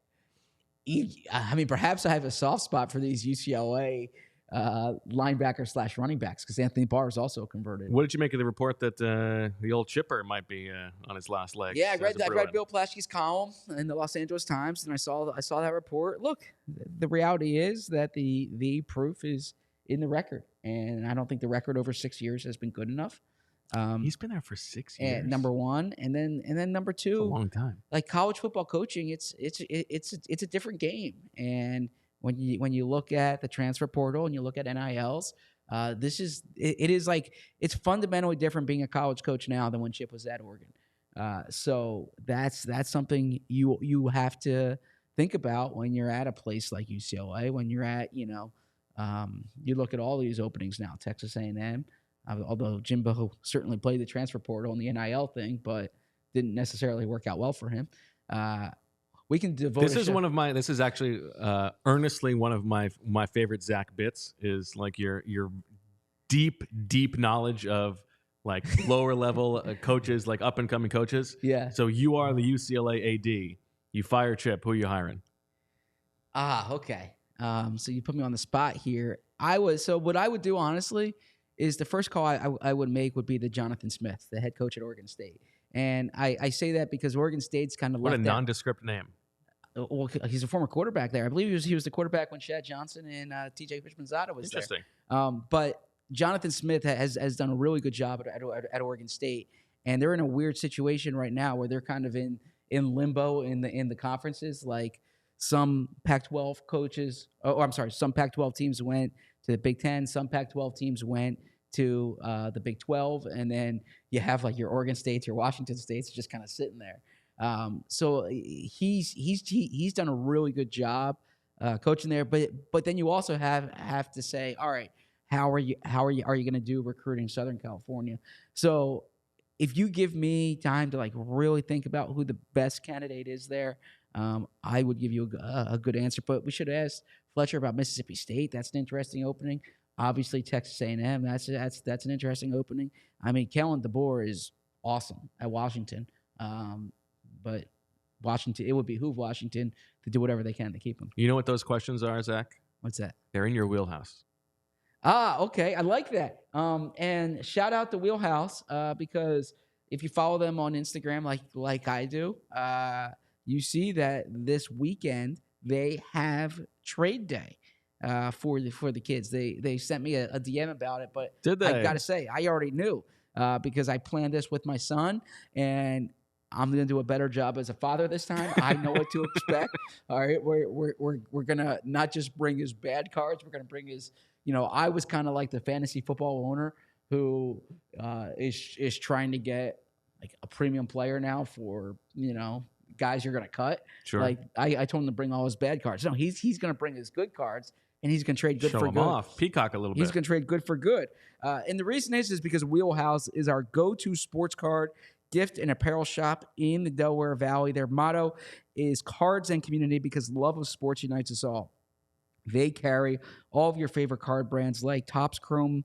I mean, perhaps I have a soft spot for these UCLA linebacker / running backs because Anthony Barr is also converted. What did you make of the report that the old Chipper might be on his last legs? Yeah, I read Bill Plaschke's column in the Los Angeles Times, and I saw that report. Look, the reality is that the proof is in the record, and I don't think the record over 6 years has been good enough. He's been there for 6 years. Number one, and then number two, that's a long time. Like college football coaching, it's a different game, and when you look at the transfer portal and you look at NILs, it is like it's fundamentally different being a college coach now than when Chip was at Oregon. So that's something you have to think about when you're at a place like UCLA. When you're at you look at all these openings now, Texas A&M. Although Jimbo certainly played the transfer portal and the NIL thing, but didn't necessarily work out well for him. We can devote. This is actually earnestly one of my favorite Zach bits is like your deep knowledge of like lower level coaches, like up and coming coaches. Yeah. So you are the UCLA AD. You fire Chip. Who are you hiring? Okay. So you put me on the spot here. So what I would do, honestly, is the first call I would make would be the Jonathan Smith, the head coach at Oregon State. And I say that because Oregon State's kind of What a left that. nondescript name. Well, he's a former quarterback there. I believe he was the quarterback when Shad Johnson and T.J. Fishman-Zada was Interesting. there. But Jonathan Smith has done a really good job at Oregon State, and they're in a weird situation right now where they're kind of in limbo in the conferences. Like some Pac-12 coaches, some Pac-12 teams went to the Big Ten, some Pac-12 teams went to the Big 12, and then you have like your Oregon States, your Washington States just kind of sitting there. So he's done a really good job coaching there, but then you also have to say, all right, how are you going to do recruiting Southern California? So if you give me time to like really think about who the best candidate is there, I would give you a good answer. But we should ask Fletcher about Mississippi State. That's an interesting opening. Obviously, Texas A&M. That's an interesting opening. I mean, Kellen DeBoer is awesome at Washington. But Washington, it would behoove Washington to do whatever they can to keep him. You know what those questions are, Zach? What's that? They're in your wheelhouse. Okay. I like that. And shout out to Wheelhouse because if you follow them on Instagram like I do, you see that this weekend they have trade day for the kids. They sent me a DM about it, but Did they? I got to say, I already knew because I planned this with my son, and I'm going to do a better job as a father this time. I know what to expect. All right, we're going to not just bring his bad cards. We're going to bring his, I was kind of like the fantasy football owner who is trying to get like a premium player now for, guys you're going to cut. Sure. Like I told him to bring all his bad cards. No, he's going to bring his good cards, and he's going to trade good Show for him good. off. Peacock a little bit. He's going to trade good for good. And the reason is because Wheelhouse is our go-to sports card gift and apparel shop in the Delaware Valley. Their motto is cards and community because love of sports unites us all. They carry all of your favorite card brands like Topps Chrome,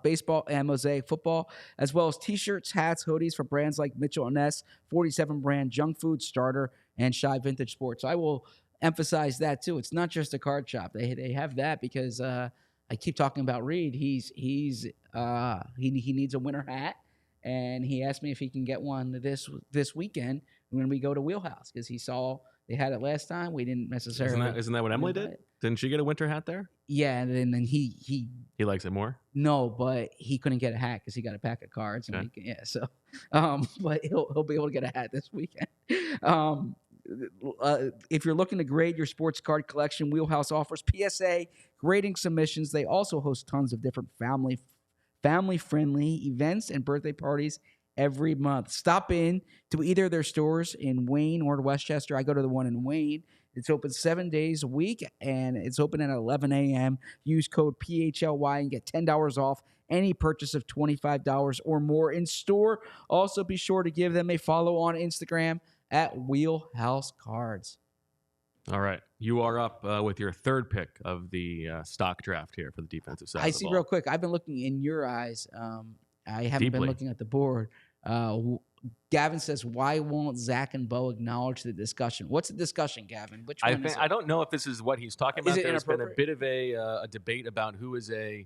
baseball, and Mosaic football, as well as t-shirts, hats, hoodies for brands like Mitchell & Ness, 47 brand, Junk Food, Starter, and Shy Vintage Sports. I will emphasize that too. It's not just a card shop. They have that because I keep talking about Reed. He needs a winter hat. And he asked me if he can get one this weekend when we go to Wheelhouse because he saw they had it last time. We didn't necessarily. Isn't that what Emily did? Didn't she get a winter hat there? Yeah, and then he likes it more. No, but he couldn't get a hat because he got a pack of cards. Okay. And so, but he'll be able to get a hat this weekend. If you're looking to grade your sports card collection, Wheelhouse offers PSA grading submissions. They also host tons of different family-friendly events and birthday parties every month. Stop in to either of their stores in Wayne or Westchester. I go to the one in Wayne. It's open 7 days a week, and it's open at 11 a.m. Use code PHLY and get $10 off any purchase of $25 or more in store. Also, be sure to give them a follow on Instagram at Wheelhouse Cards. All right. You are up with your third pick of the stock draft here for the defensive side. I see real quick. I've been looking in your eyes. I haven't been looking at the board. Gavin says, why won't Zach and Bo acknowledge the discussion? What's the discussion, Gavin? Which one is it? I don't know if this is what he's talking about. Is it There's been a inappropriate? bit of a debate about who is a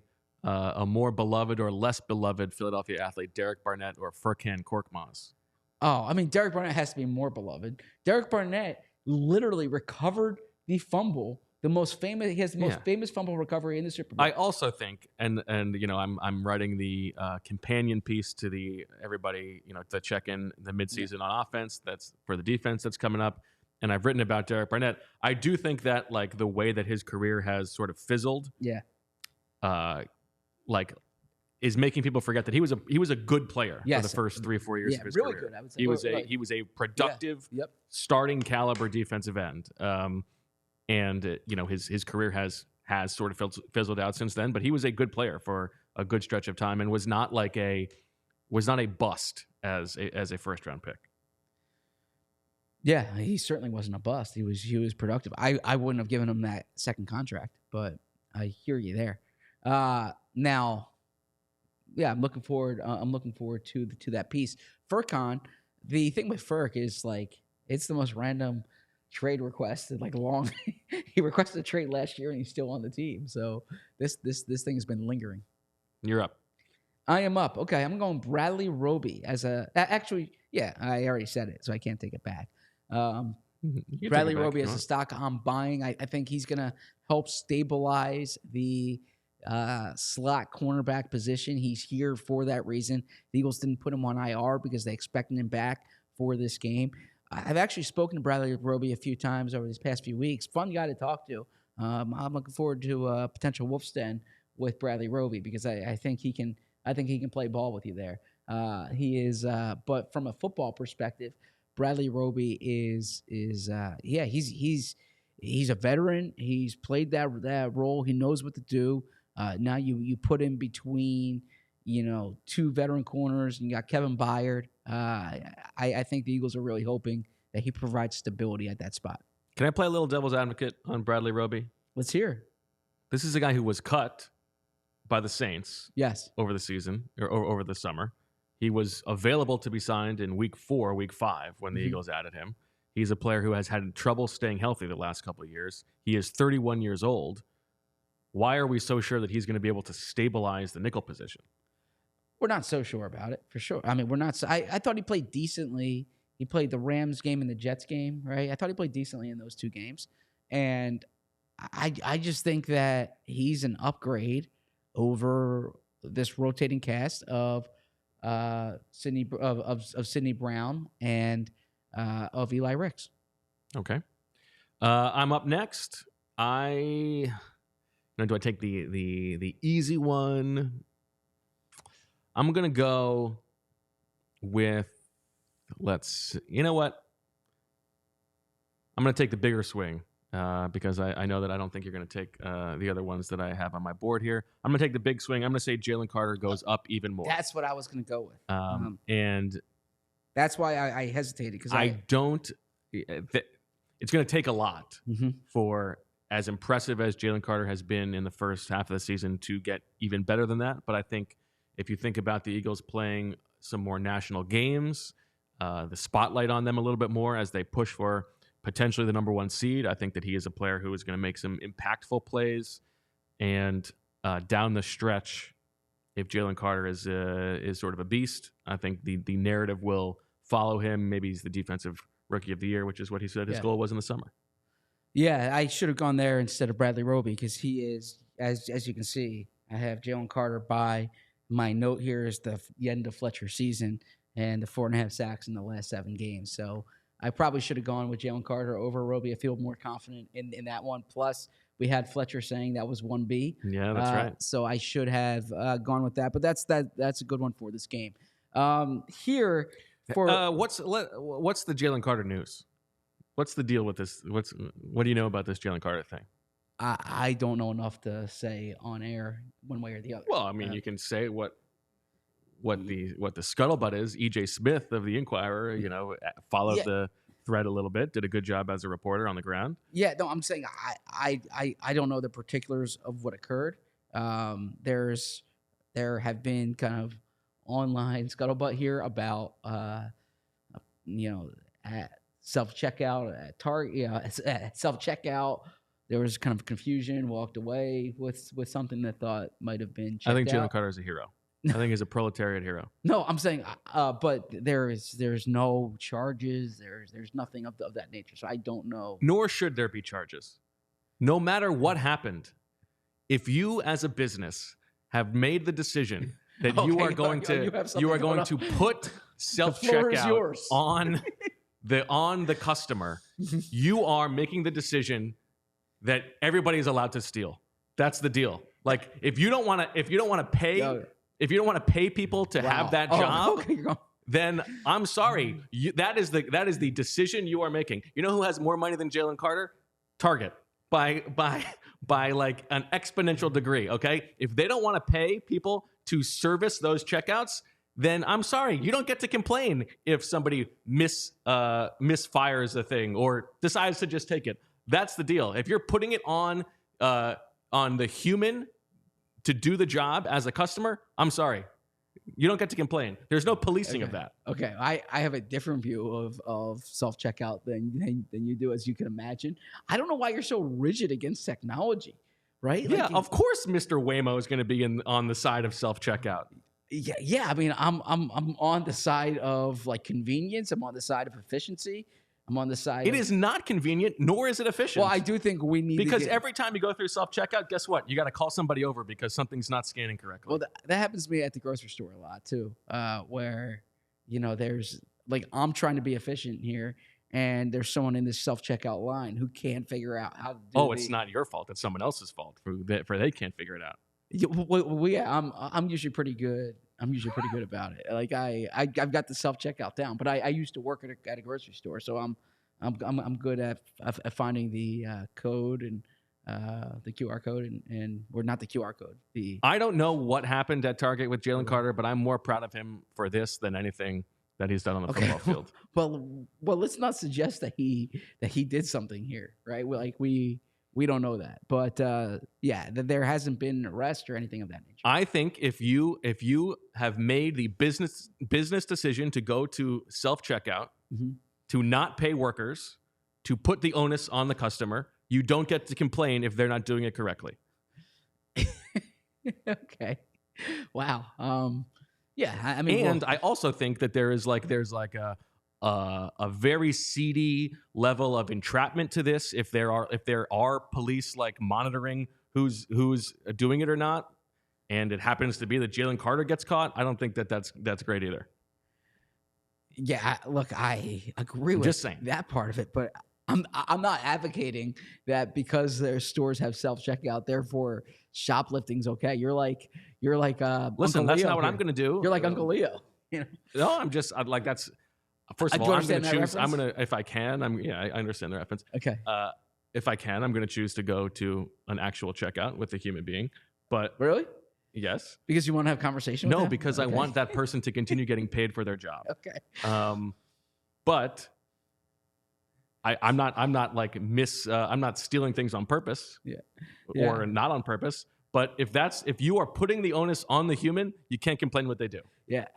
more beloved or less beloved Philadelphia athlete, Derek Barnett or Furkan Korkmaz. Oh, I mean, Derek Barnett has to be more beloved. Derek Barnett literally recovered the fumble. He has the most famous fumble recovery in the Super Bowl. I also think, and I'm writing the companion piece to everybody, to check in the midseason on offense. That's for the defense that's coming up. And I've written about Derek Barnett. I do think that like the way that his career has sort of fizzled, is making people forget that he was a good player for the first 3 or 4 years of his really career. good. I would say He was a productive, starting caliber defensive end. And his career has sort of fizzled out since then. But he was a good player for a good stretch of time and was not a bust as a first round pick. Yeah, he certainly wasn't a bust. He was productive. I wouldn't have given him that second contract, but I hear you there. Now, yeah, I'm looking forward. I'm looking forward to that piece. FurCon. The thing with Furk is like it's the most random trade request. Like long, he requested a trade last year and he's still on the team. So this thing has been lingering. You're up. I am up. Okay, I'm going Bradley Roby as actually, yeah, I already said it, so I can't take it back. Bradley Roby as a stock I'm buying. I think he's going to help stabilize the slot cornerback position. He's here for that reason. The Eagles didn't put him on IR because they expected him back for this game. I've actually spoken to Bradley Roby a few times over these past few weeks. Fun guy to talk to. I'm looking forward to a potential Wolf's Den with Bradley Roby because I think he can. I think he can play ball with you there. He is, but from a football perspective, Bradley Roby is he's a veteran. He's played that role. He knows what to do. Now you put him between, two veteran corners, and you got Kevin Byard. I think the Eagles are really hoping that he provides stability at that spot. Can I play a little devil's advocate on Bradley Roby? Let's hear. This is a guy who was cut by the Saints. Yes. Over the season or over the summer. He was available to be signed in week 5 when the Eagles added him. He's a player who has had trouble staying healthy the last couple of years. He is 31 years old. Why are we so sure that he's going to be able to stabilize the nickel position? We're not so sure about it, for sure. I mean, we're not. I thought he played decently. He played the Rams game and the Jets game, right? I thought he played decently in those two games. And I just think that he's an upgrade over this rotating cast of Sidney Brown and of Eli Ricks. Okay, I'm up next. Do I take the easy one? I'm gonna go with you know what? I'm gonna take the bigger swing. Because I know that I don't think you're going to take the other ones that I have on my board here. I'm going to take the big swing. I'm going to say Jalen Carter goes up even more. That's what I was going to go with. And that's why I hesitated. Because I don't – it's going to take a lot for as impressive as Jalen Carter has been in the first half of the season to get even better than that. But I think if you think about the Eagles playing some more national games, the spotlight on them a little bit more as they push for – potentially the number 1 seed. I think that he is a player who is going to make some impactful plays. And down the stretch, if Jalen Carter is sort of a beast, I think the narrative will follow him. Maybe he's the defensive rookie of the year, which is what he said his goal was in the summer. Yeah, I should have gone there instead of Bradley Roby because he is, as you can see, I have Jalen Carter by my note here is the end of Fletcher's season and the 4.5 sacks in the last 7 games. So I probably should have gone with Jalen Carter over Roby. I feel more confident in that one. Plus, we had Fletcher saying that was 1B. Yeah, that's right. So I should have gone with that. But that's a good one for this game. Here for what's the Jalen Carter news? What's the deal with this? What do you know about this Jalen Carter thing? I don't know enough to say on air one way or the other. Well, I mean, you can say what the scuttlebutt is. E.J. Smith of the Inquirer, followed the thread a little bit, did a good job as a reporter on the ground. Yeah, no, I'm saying I don't know the particulars of what occurred. There have been kind of online scuttlebutt here about at self-checkout at Target, at self-checkout. There was kind of confusion, walked away with something that thought might have been checked out. I think Jalen Carter is a hero. I think he's a proletariat hero. No, I'm saying, but there's no charges. There's nothing of that nature. So I don't know. Nor should there be charges. No matter what happened, if you as a business have made the decision that you are going to put self-checkout on the customer, you are making the decision that everybody is allowed to steal. That's the deal. Like if you don't want to pay. If you don't want to pay people to have that job, then I'm sorry. That is the decision you are making. You know who has more money than Jalen Carter? Target by like an exponential degree. Okay, if they don't want to pay people to service those checkouts, then I'm sorry. You don't get to complain if somebody misfires a thing or decides to just take it. That's the deal. If you're putting it on the human to do the job as a customer, I'm sorry. You don't get to complain. There's no policing of Okay. that. Okay, I have a different view of self checkout than you do, as you can imagine. I don't know why you're so rigid against technology, right? Yeah, Like, of course, Mr. Waymo is going to be on the side of self checkout. yeah. I mean, I'm on the side of like convenience. I'm on the side of efficiency. I'm on the side. It is not convenient, nor is it efficient. Well, I do think we need because to get, every time you go through self checkout, guess what? You got to call somebody over because something's not scanning correctly. well, that happens to me at the grocery store a lot too, where there's like I'm trying to be efficient here, and there's someone in this self checkout line who can't figure out how to do. It's not your fault. It's someone else's fault for they can't figure it out. Yeah, I'm usually pretty good. I'm usually pretty good about it. Like I've got the self checkout down, but I used to work at a grocery store, so I'm good at finding the code and the QR code and or not the QR code. I don't know what happened at Target with Jalen Carter, but I'm more proud of him for this than anything that he's done on the football field. Well, let's not suggest that he did something here, right? We don't know that, but there hasn't been an arrest or anything of that nature. I think if you have made the business decision to go to self checkout, to not pay workers, to put the onus on the customer, you don't get to complain if they're not doing it correctly. Okay. Wow. Yeah. I mean, and I also think that there's a very seedy level of entrapment to this. If there are police like monitoring who's doing it or not, and it happens to be that Jalen Carter gets caught, I don't think that's great either. Yeah, look, I agree with that part of it, but I'm not advocating that because their stores have self checkout, therefore shoplifting's okay. You're like listen, that's not what I'm going to do. You're like Uncle Leo. No, I'm like that's. First of all, I'm going to choose. I'm going to, if I can. I understand the reference. Okay. If I can, I'm going to choose to go to an actual checkout with a human being. But really, yes, because you want to have conversation. No, with them? because okay. I want that person to continue getting paid for their job. Okay. But I'm not like I'm not stealing things on purpose. Or not on purpose. But if you are putting the onus on the human, you can't complain what they do. Yeah.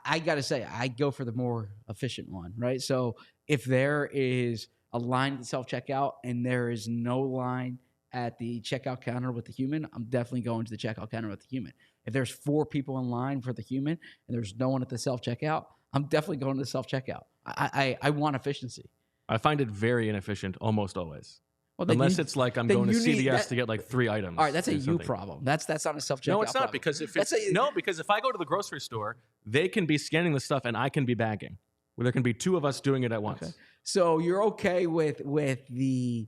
I got to say, I go for the more efficient one, right? So if there is a line at the self-checkout and there is no line at the checkout counter with the human, I'm definitely going to the checkout counter with the human. If there's 4 people in line for the human and there's no one at the self-checkout, I'm definitely going to the self-checkout. I want efficiency. I find it very inefficient almost always. Well, unless it's like I'm going to CVS to get like 3 items. All right, that's a you problem. That's not a self-checkout. No, it's not problem. because because if I go to the grocery store, they can be scanning the stuff and I can be bagging. Where there can be 2 of us doing it at once. Okay. So you're okay with the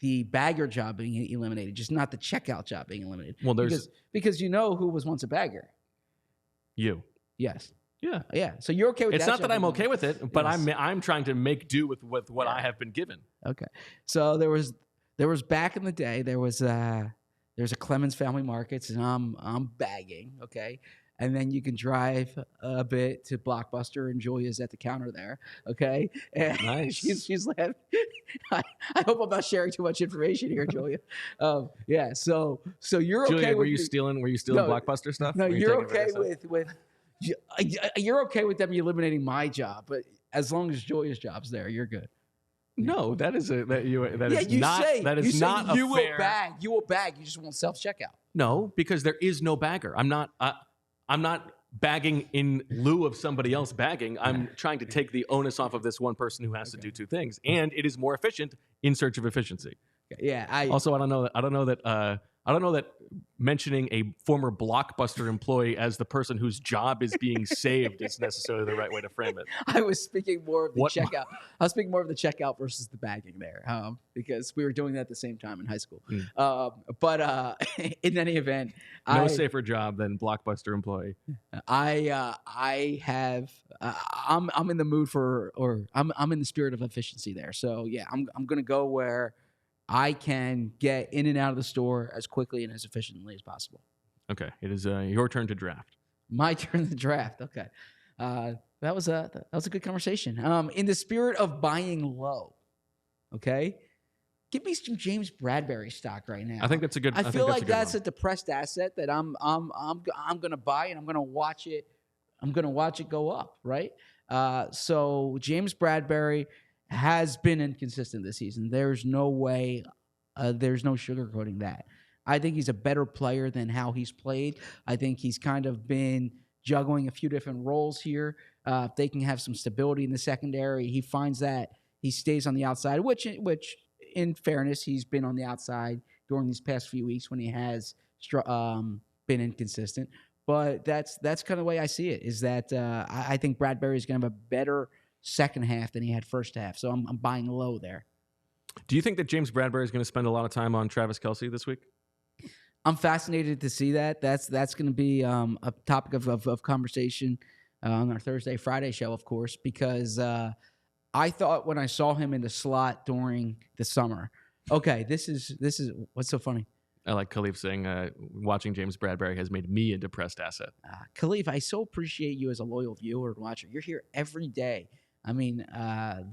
bagger job being eliminated, just not the checkout job being eliminated. Well, because you know who was once a bagger. You. Yes. Yeah. So you're okay with it's that? It's not that I'm okay with it, but yes. I'm trying to make do with what I have been given. Okay. So there was back in the day there's a Clemens Family Markets and I'm bagging, okay? And then you can drive a bit to Blockbuster and Julia's at the counter there, okay? And nice. She's laughing. I hope I'm not sharing too much information here, Julia. Yeah. So you're Julia, okay? Were you stealing Blockbuster stuff? No, you're okay with. You're okay with them eliminating my job, but as long as Julia's job's there, you're good. No, that is not fair. You will bag. You just won't self checkout. No, because there is no bagger. I'm not bagging in lieu of somebody else bagging. I'm trying to take the onus off of this one person who has to do 2 things, and it is more efficient in search of efficiency. Yeah. I don't know that mentioning a former Blockbuster employee as the person whose job is being saved is necessarily the right way to frame it. I was speaking more of the checkout. I was speaking more of the checkout versus the bagging there, because we were doing that at the same time in high school. But in any event, safer job than Blockbuster employee. I'm in the mood I'm in the spirit of efficiency there. So yeah, I'm going to go where I can get in and out of the store as quickly and as efficiently as possible. Okay. It is your turn to draft. My turn to draft. Okay. That was a good conversation. In the spirit of buying low, okay, Give me some James Bradberry stock right now. I think that's a good. I feel like that's a a depressed asset that I'm gonna buy, and I'm gonna watch it. I'm gonna watch it go up, right? So James Bradberry has been inconsistent this season. There's no way. There's no sugarcoating that. I think he's a better player than how he's played. I think he's kind of been juggling a few different roles here. If they can have some stability in the secondary, he finds that he stays on the outside, which in fairness, he's been on the outside during these past few weeks when he has been inconsistent. But that's kind of the way I see it, is that I think Bradberry is going to have a better second half than he had first half. So I'm buying low there. Do you think that James Bradberry is going to spend a lot of time on Travis Kelce this week? I'm fascinated to see that. That's going to be a topic of conversation on our Thursday, Friday show, of course, because I thought when I saw him in the slot during the summer, okay, this is what's so funny. I like Khalif saying, watching James Bradberry has made me a depressed asset. Khalif, I so appreciate you as a loyal viewer and watcher. You're here every day. I mean,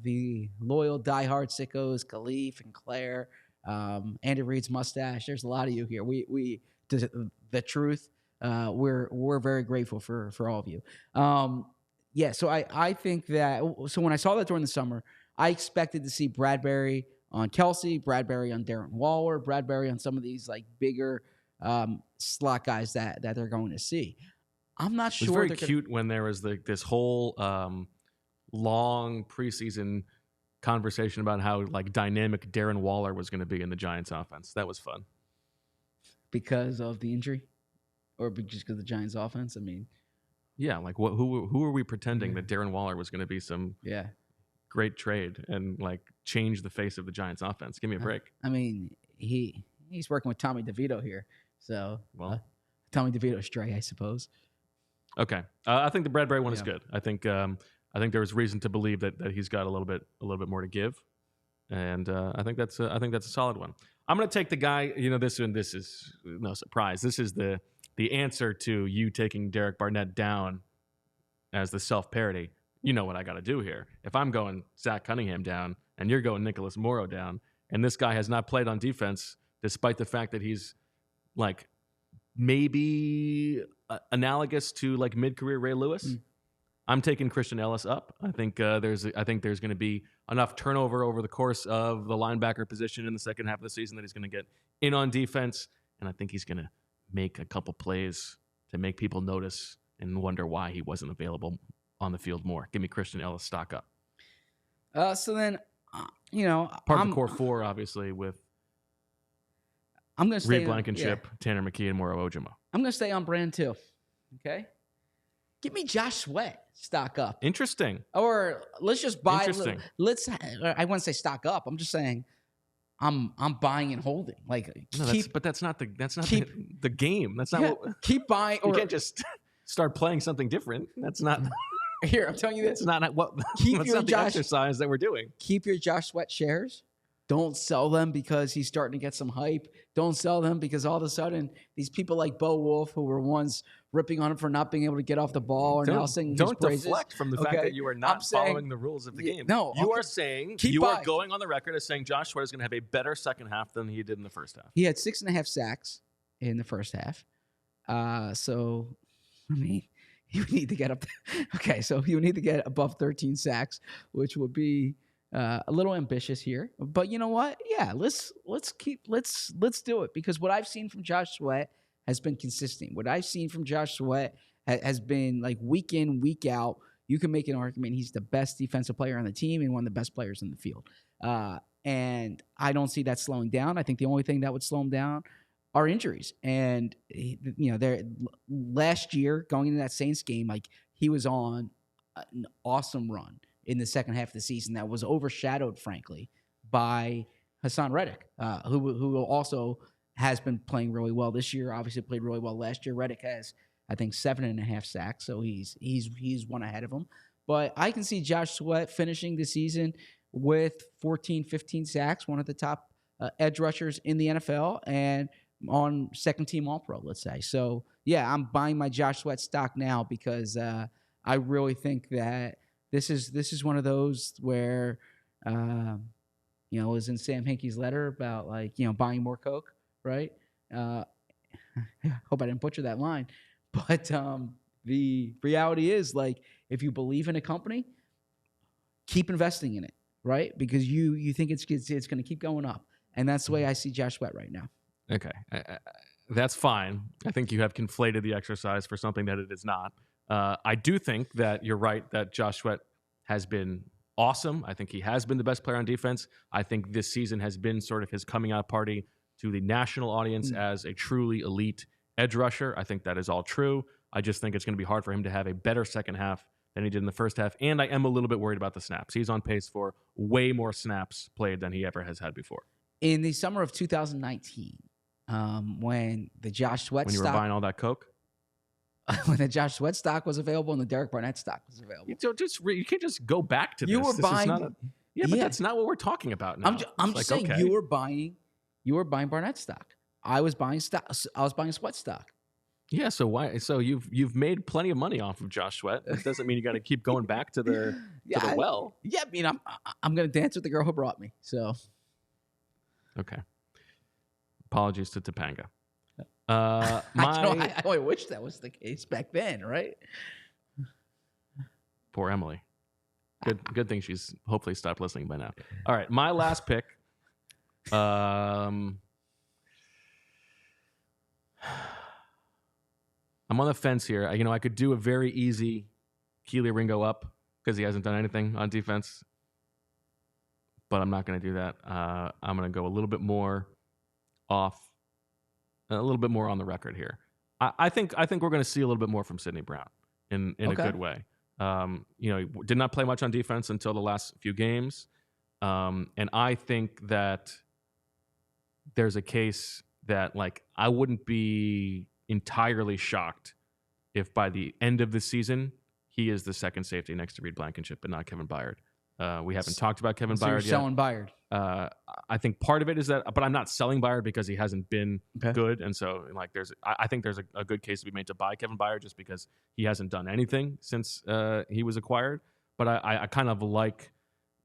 the loyal diehard sickos, Khalif and Claire, Andy Reid's mustache. There's a lot of you here. We the truth. We're very grateful for all of you. Yeah, so I think that. So when I saw that during the summer, I expected to see Bradberry on Kelce, Bradberry on Darren Waller, Bradberry on some of these like bigger slot guys that they're going to see. I'm not sure. It was very cute when there was this whole long preseason conversation about how like dynamic Darren Waller was going to be in the Giants offense. That was fun. Because of the injury, or just because of the Giants offense? I mean, yeah, like who are we pretending that Darren Waller was going to be some great trade and like change the face of the Giants offense? Give me a break. I mean, he's working with Tommy DeVito here, so Tommy DeVito stray, I suppose. Okay, I think the Bradberry one is good. I think there was reason to believe that he's got a little bit more to give, and I think that's a solid one. I'm going to take the guy. You know, this is no surprise. This is the answer to you taking Derek Barnett down as the self-parody. You know what I got to do here. If I'm going Zach Cunningham down and you're going Nicholas Morrow down, and this guy has not played on defense despite the fact that he's like maybe analogous to like mid-career Ray Lewis. I'm taking Christian Ellis up. I think there's going to be enough turnover over the course of the linebacker position in the second half of the season that he's going to get in on defense, and I think he's going to make a couple plays to make people notice and wonder why he wasn't available on the field more. Give me Christian Ellis stock up. So then, part of the core four, obviously, with I'm going to stay Reed Blankenship, Tanner McKee, and Moro Ojimo. I'm going to stay on brand too. Okay. Give me Josh Sweat stock up. Interesting. Or let's just buy. Interesting. I wouldn't say stock up. I'm just saying I'm buying and holding. Like, that's not the game. That's not what. Keep buying. You can't just start playing something different. That's not. Here, I'm telling you this. It's not what. Keep your the exercise that we're doing. Keep your Josh Sweat shares. Don't sell them because he's starting to get some hype. Don't sell them because all of a sudden these people like Bo Wolf, who were once ripping on him for not being able to get off the ball, are now singing his praises. Don't deflect from the fact that you are not following the rules of the game. No, you are saying are going on the record as saying Josh Sweat is going to have a better second half than he did in the first half. He had 6.5 sacks in the first half. So, I mean, you need to get up. Okay, so you need to get above 13 sacks, which would be a little ambitious here. But you know what? Yeah, let's do it, because what I've seen from Josh Sweat has been consistent. What I've seen from Josh Sweat has been like week in, week out. You can make an argument he's the best defensive player on the team and one of the best players in the field. And I don't see that slowing down. I think the only thing that would slow him down are injuries. And there last year going into that Saints game, like he was on an awesome run in the second half of the season that was overshadowed, frankly, by Haason Reddick, who also has been playing really well this year. Obviously played really well last year. Reddick has, I think, 7.5 sacks, so he's one ahead of him. But I can see Josh Sweat finishing the season with 14, 15 sacks, one of the top edge rushers in the NFL, and on second-team All-Pro, let's say. So, yeah, I'm buying my Josh Sweat stock now because I really think that this is one of those where you know, it was in Sam Hinkie's letter about like, you know, buying more Coke, right? Uh, hope I didn't butcher that line, but the reality is like if you believe in a company, keep investing in it, right? Because you think it's going to keep going up, and that's the way I see Josh Sweat right now. Okay, that's fine. I think you have conflated the exercise for something that it is not. I do think that you're right that Josh Sweat has been awesome. I think he has been the best player on defense. I think this season has been sort of his coming out party to the national audience as a truly elite edge rusher. I think that is all true. I just think it's going to be hard for him to have a better second half than he did in the first half, and I am a little bit worried about the snaps. He's on pace for way more snaps played than he ever has had before. In the summer of 2019, when the Josh Sweat When you were stock, buying all that Coke? when the Josh Sweat stock was available and the Derek Barnett stock was available, You can't just go back to this. you were This is buying. not but that's not what we're talking about now. I'm It's just like, saying okay. you were buying Barnett stock. I was buying stock. I was buying Sweat stock. Yeah, so why? So you've made plenty of money off of Josh Sweat. That doesn't mean you got to keep going back to the well. Yeah, I mean, I'm going to dance with the girl who brought me. So, Okay. Apologies to Topanga. I wish that was the case back then, right? Poor Emily. Good thing she's hopefully stopped listening by now. All right, my last pick. I'm on the fence here. I could do a very easy Keely Ringo up because he hasn't done anything on defense, but I'm not going to do that. I'm going to go a little bit more on the record here. I think we're going to see a little bit more from Sidney Brown in a good way. He did not play much on defense until the last few games, and I think that there's a case that I wouldn't be entirely shocked if by the end of the season he is the second safety next to Reed Blankenship, but not Kevin Byard. We haven't talked about Kevin Byard yet. Selling Byard. I think part of it is that, but I'm not selling Byard because he hasn't been good, and so I think there's a good case to be made to buy Kevin Byard just because he hasn't done anything since he was acquired. But I kind of like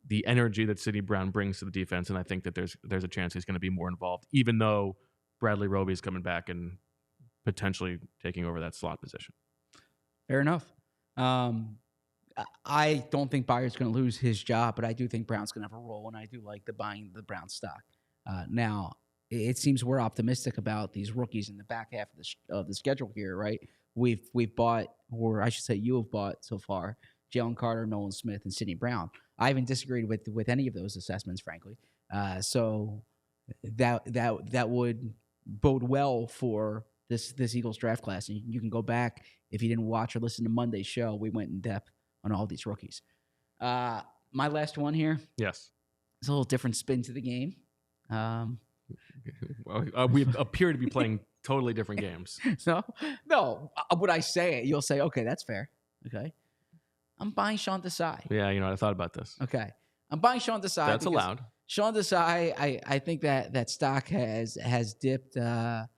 the energy that Sidney Brown brings to the defense, and I think that there's a chance he's going to be more involved, even though Bradley Roby's coming back and potentially taking over that slot position. Fair enough. I don't think Byard's going to lose his job, but I do think Brown's going to have a role, and I do like buying the Brown stock. Now, it seems we're optimistic about these rookies in the back half of the schedule here, right? We've bought, or I should say you have bought so far, Jalen Carter, Nolan Smith, and Sidney Brown. I haven't disagreed with any of those assessments, frankly. So that would bode well for this Eagles draft class. And you can go back, if you didn't watch or listen to Monday's show, we went in depth on all these rookies. My last one here. Yes. It's a little different spin to the game. We appear to be playing totally different games. No. Would I say it? You'll say, okay, that's fair. Okay. I'm buying Sean Desai. Yeah, I thought about this. Okay. I'm buying Sean Desai. That's allowed. Sean Desai, I think that stock has dipped a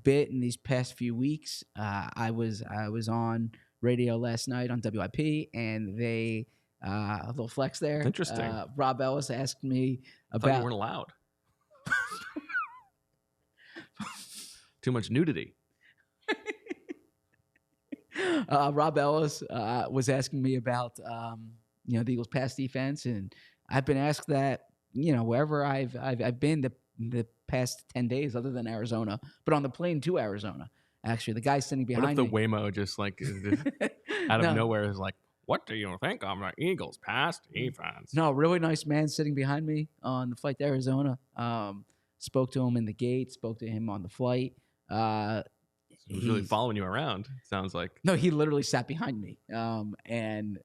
bit in these past few weeks. I was on radio last night on WIP, and they a little flex there. Interesting. Rob Ellis asked me I about. thought you weren't allowed. Too much nudity. Rob Ellis was asking me about the Eagles' pass defense, and I've been asked that wherever I've been the past 10 days, other than Arizona, but on the plane to Arizona. Actually, the guy sitting behind me. What if the Waymo just out of nowhere is like, what do you think of the Eagles' pass defense? No, really nice man sitting behind me on the flight to Arizona. Spoke to him in the gate. Spoke to him on the flight. He's really following you around. Sounds like. No, he literally sat behind me. And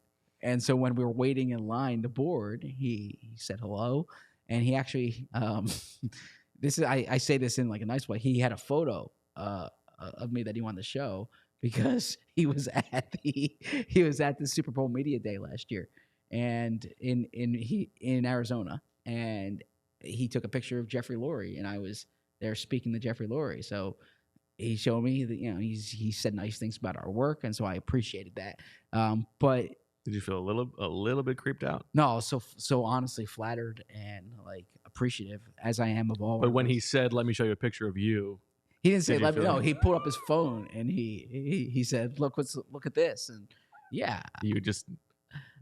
so when we were waiting in line to board, he said hello, and he actually I say this in like a nice way. He had a photo of me that he wanted to show because he was at the Super Bowl media day last year, and in Arizona, and he took a picture of Jeffrey Lurie, and I was there speaking to Jeffrey Lurie. So he showed me that he said nice things about our work, and so I appreciated that. But Did you feel a little bit creeped out? No, so honestly flattered and like appreciative as I am of all. But our when he listeners. said, "Let me show you a picture of you," He didn't say did you let me feel know. like- He pulled up his phone and he said, look at this. And yeah, you just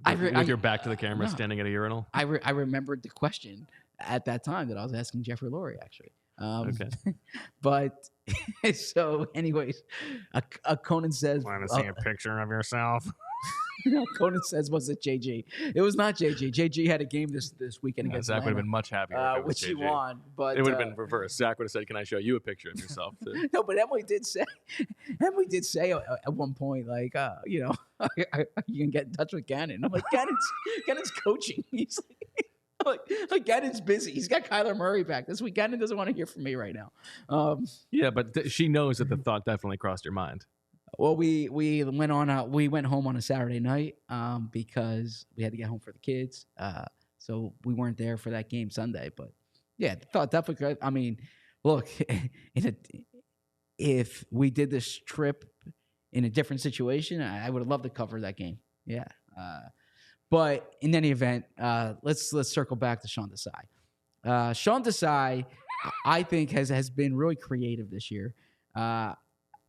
I with, re- with I- your back to the camera, no. standing at a urinal? I remembered the question at that time that I was asking Jeffrey Lurie actually. Okay. But so anyways, Conan says, Want to see a picture of yourself? Conan says, was it JG? It was not JG. JG had a game this weekend Yeah, against Zach would have Atlanta, been much happier if it was which he JG. won. But It would have been reversed. Zach would have said, "Can I show you a picture of yourself?" too?" no, but Emily did say at one point, like, you know, you can get in touch with Gannon. I'm like, Gannon's coaching. He's like Gannon's busy. He's got Kyler Murray back this week. Gannon doesn't want to hear from me right now. Yeah, but she knows that the thought definitely crossed your mind. Well, we went home on a Saturday night because we had to get home for the kids. So we weren't there for that game Sunday. But yeah, thought definitely. I mean, look, if we did this trip in a different situation, I would have loved to cover that game. Yeah. But in any event, let's circle back to Sean Desai. Sean Desai, I think has been really creative this year.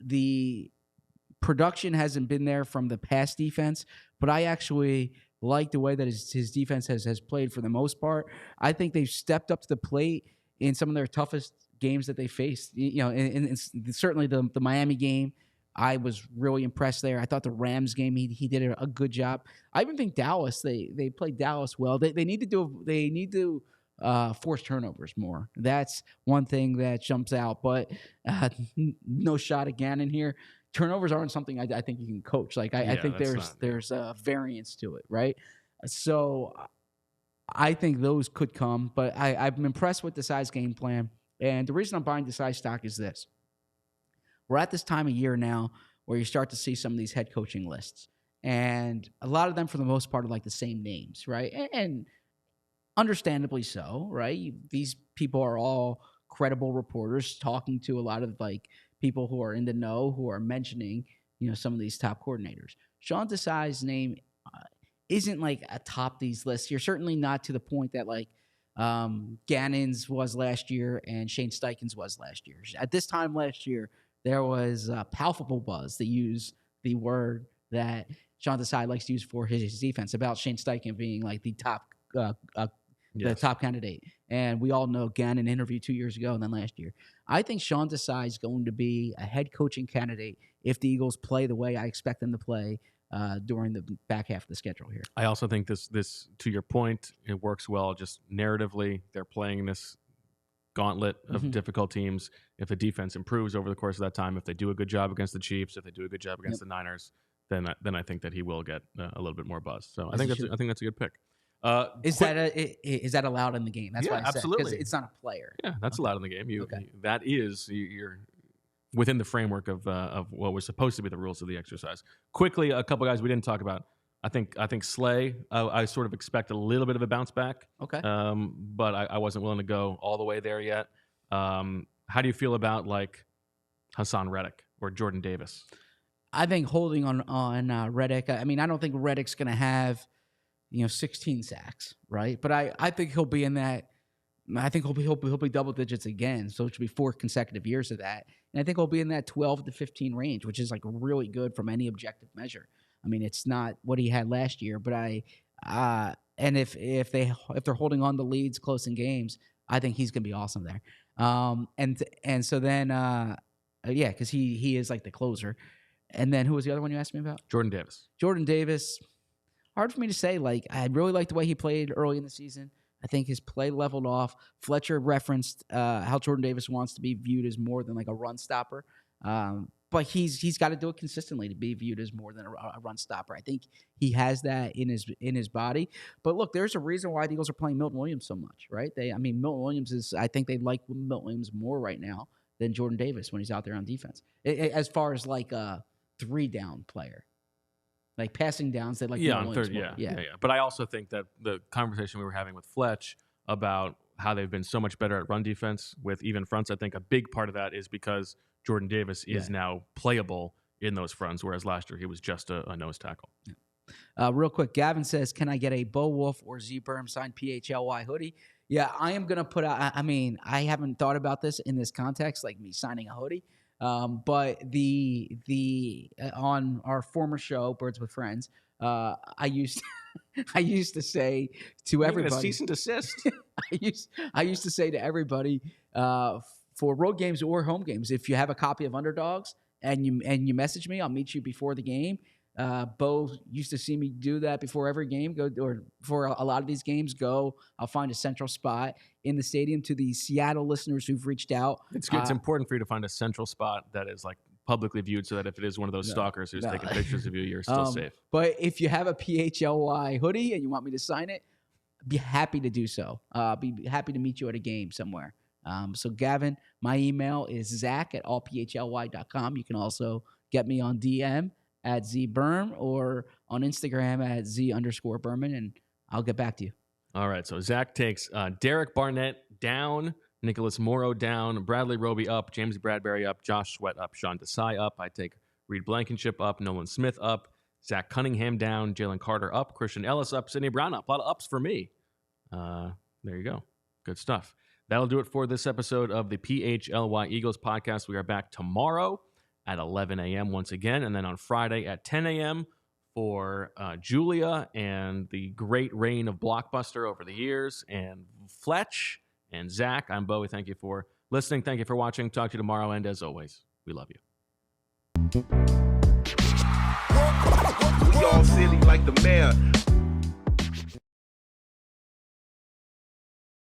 The production hasn't been there from the past defense, but I actually like the way that his defense has played for the most part. I think they've stepped up to the plate in some of their toughest games that they faced. You know, and certainly the Miami game, I was really impressed there. I thought the Rams game, he did a good job. I even think Dallas, they played Dallas well. They need to force turnovers more. That's one thing that jumps out. But no shot again in here. Turnovers aren't something I think you can coach. Like I think there's a variance to it, right? So I think those could come, but I'm impressed with Desai's game plan. And the reason I'm buying Desai stock is this. We're at this time of year now where you start to see some of these head coaching lists. And a lot of them, for the most part, are like the same names, right? And understandably so, right? These people are all credible reporters talking to a lot of like people who are in the know, who are mentioning, you know, some of these top coordinators. Sean Desai's name isn't like atop these lists. You're certainly not to the point that like Gannon's was last year and Shane Steichen's was last year. At this time last year, there was palpable buzz that used the word that Sean Desai likes to use for his defense about Shane Steichen being like the top the top candidate. And we all know Gannon interviewed 2 years ago and then last year. I think Sean Desai is going to be a head coaching candidate if the Eagles play the way I expect them to play during the back half of the schedule here. I also think this to your point, it works well just narratively. They're playing this gauntlet of difficult teams. If the defense improves over the course of that time, if they do a good job against the Chiefs, if they do a good job against the Niners, then I think that he will get a little bit more buzz. So I think that's a good pick. Is that allowed in the game? That's why I absolutely. said, 'cause it's not a player. Yeah, that's allowed in the game. You're within the framework of what was supposed to be the rules of the exercise. Quickly, a couple guys we didn't talk about. I think Slay. I sort of expect a little bit of a bounce back. Okay. But I wasn't willing to go all the way there yet. How do you feel about like Haason Reddick or Jordan Davis? I think holding on Reddick. I mean, I don't think Reddick's going to have 16 sacks, right? But I think he'll be in that. I think he'll be double digits again. So it should be 4 consecutive years of that. And I think he'll be in that 12 to 15 range, which is like really good from any objective measure. I mean, it's not what he had last year, but and if they're holding on to leads close in games, I think he's going to be awesome there. And so then because he is like the closer. And then who was the other one you asked me about? Jordan Davis. Hard for me to say. Like, I really liked the way he played early in the season. I think his play leveled off. Fletcher referenced how Jordan Davis wants to be viewed as more than like a run stopper. But he's got to do it consistently to be viewed as more than a run stopper. I think he has that in his body. But look, there's a reason why the Eagles are playing Milton Williams so much, right? Milton Williams I think they like Milton Williams more right now than Jordan Davis when he's out there on defense. As far as like a 3-down player. Like passing downs, they like on third, yeah. But I also think that the conversation we were having with Fletch about how they've been so much better at run defense with even fronts, I think a big part of that is because Jordan Davis is now playable in those fronts, whereas last year he was just a nose tackle. Real quick, Gavin says, can I get a Bo Wolf or Z Berm signed PHLY hoodie? Yeah, I am going to put out, I mean, I haven't thought about this in this context, like me signing a hoodie. But on our former show, Birds with Friends, I used to say to everybody, cease and desist. I used to say to everybody, for road games or home games, if you have a copy of Underdogs and you message me, I'll meet you before the game. Bo used to see me do that before every game. Or for a lot of these games, I'll find a central spot in the stadium. To the Seattle listeners who've reached out, it's important for you to find a central spot that is like publicly viewed, so that if it is one of those stalkers who's taking pictures of you, you're still safe. But if you have a PHLY hoodie and you want me to sign it, be happy to do so. Be happy to meet you at a game somewhere. So Gavin, my email is zach@allphly.com. You can also get me on DM at zberm or on Instagram at z_Berman, and I'll get back to you. All right. So Zach takes Derek Barnett down, Nicholas Morrow down, Bradley Roby up, James Bradberry up, Josh Sweat up, Sean Desai up. I take Reed Blankenship up, Nolan Smith up, Zach Cunningham down, Jalen Carter up, Christian Ellis up, Sidney Brown up. A lot of ups for me. There you go. Good stuff. That'll do it for this episode of the PHLY Eagles podcast. We are back tomorrow at 11 a.m. once again, and then on Friday at 10 a.m. for Julia and the great reign of Blockbuster over the years, and Fletch and Zach. I'm Bo. Thank you for listening. Thank you for watching. Talk to you tomorrow, and as always, we love you. We all silly like the mayor.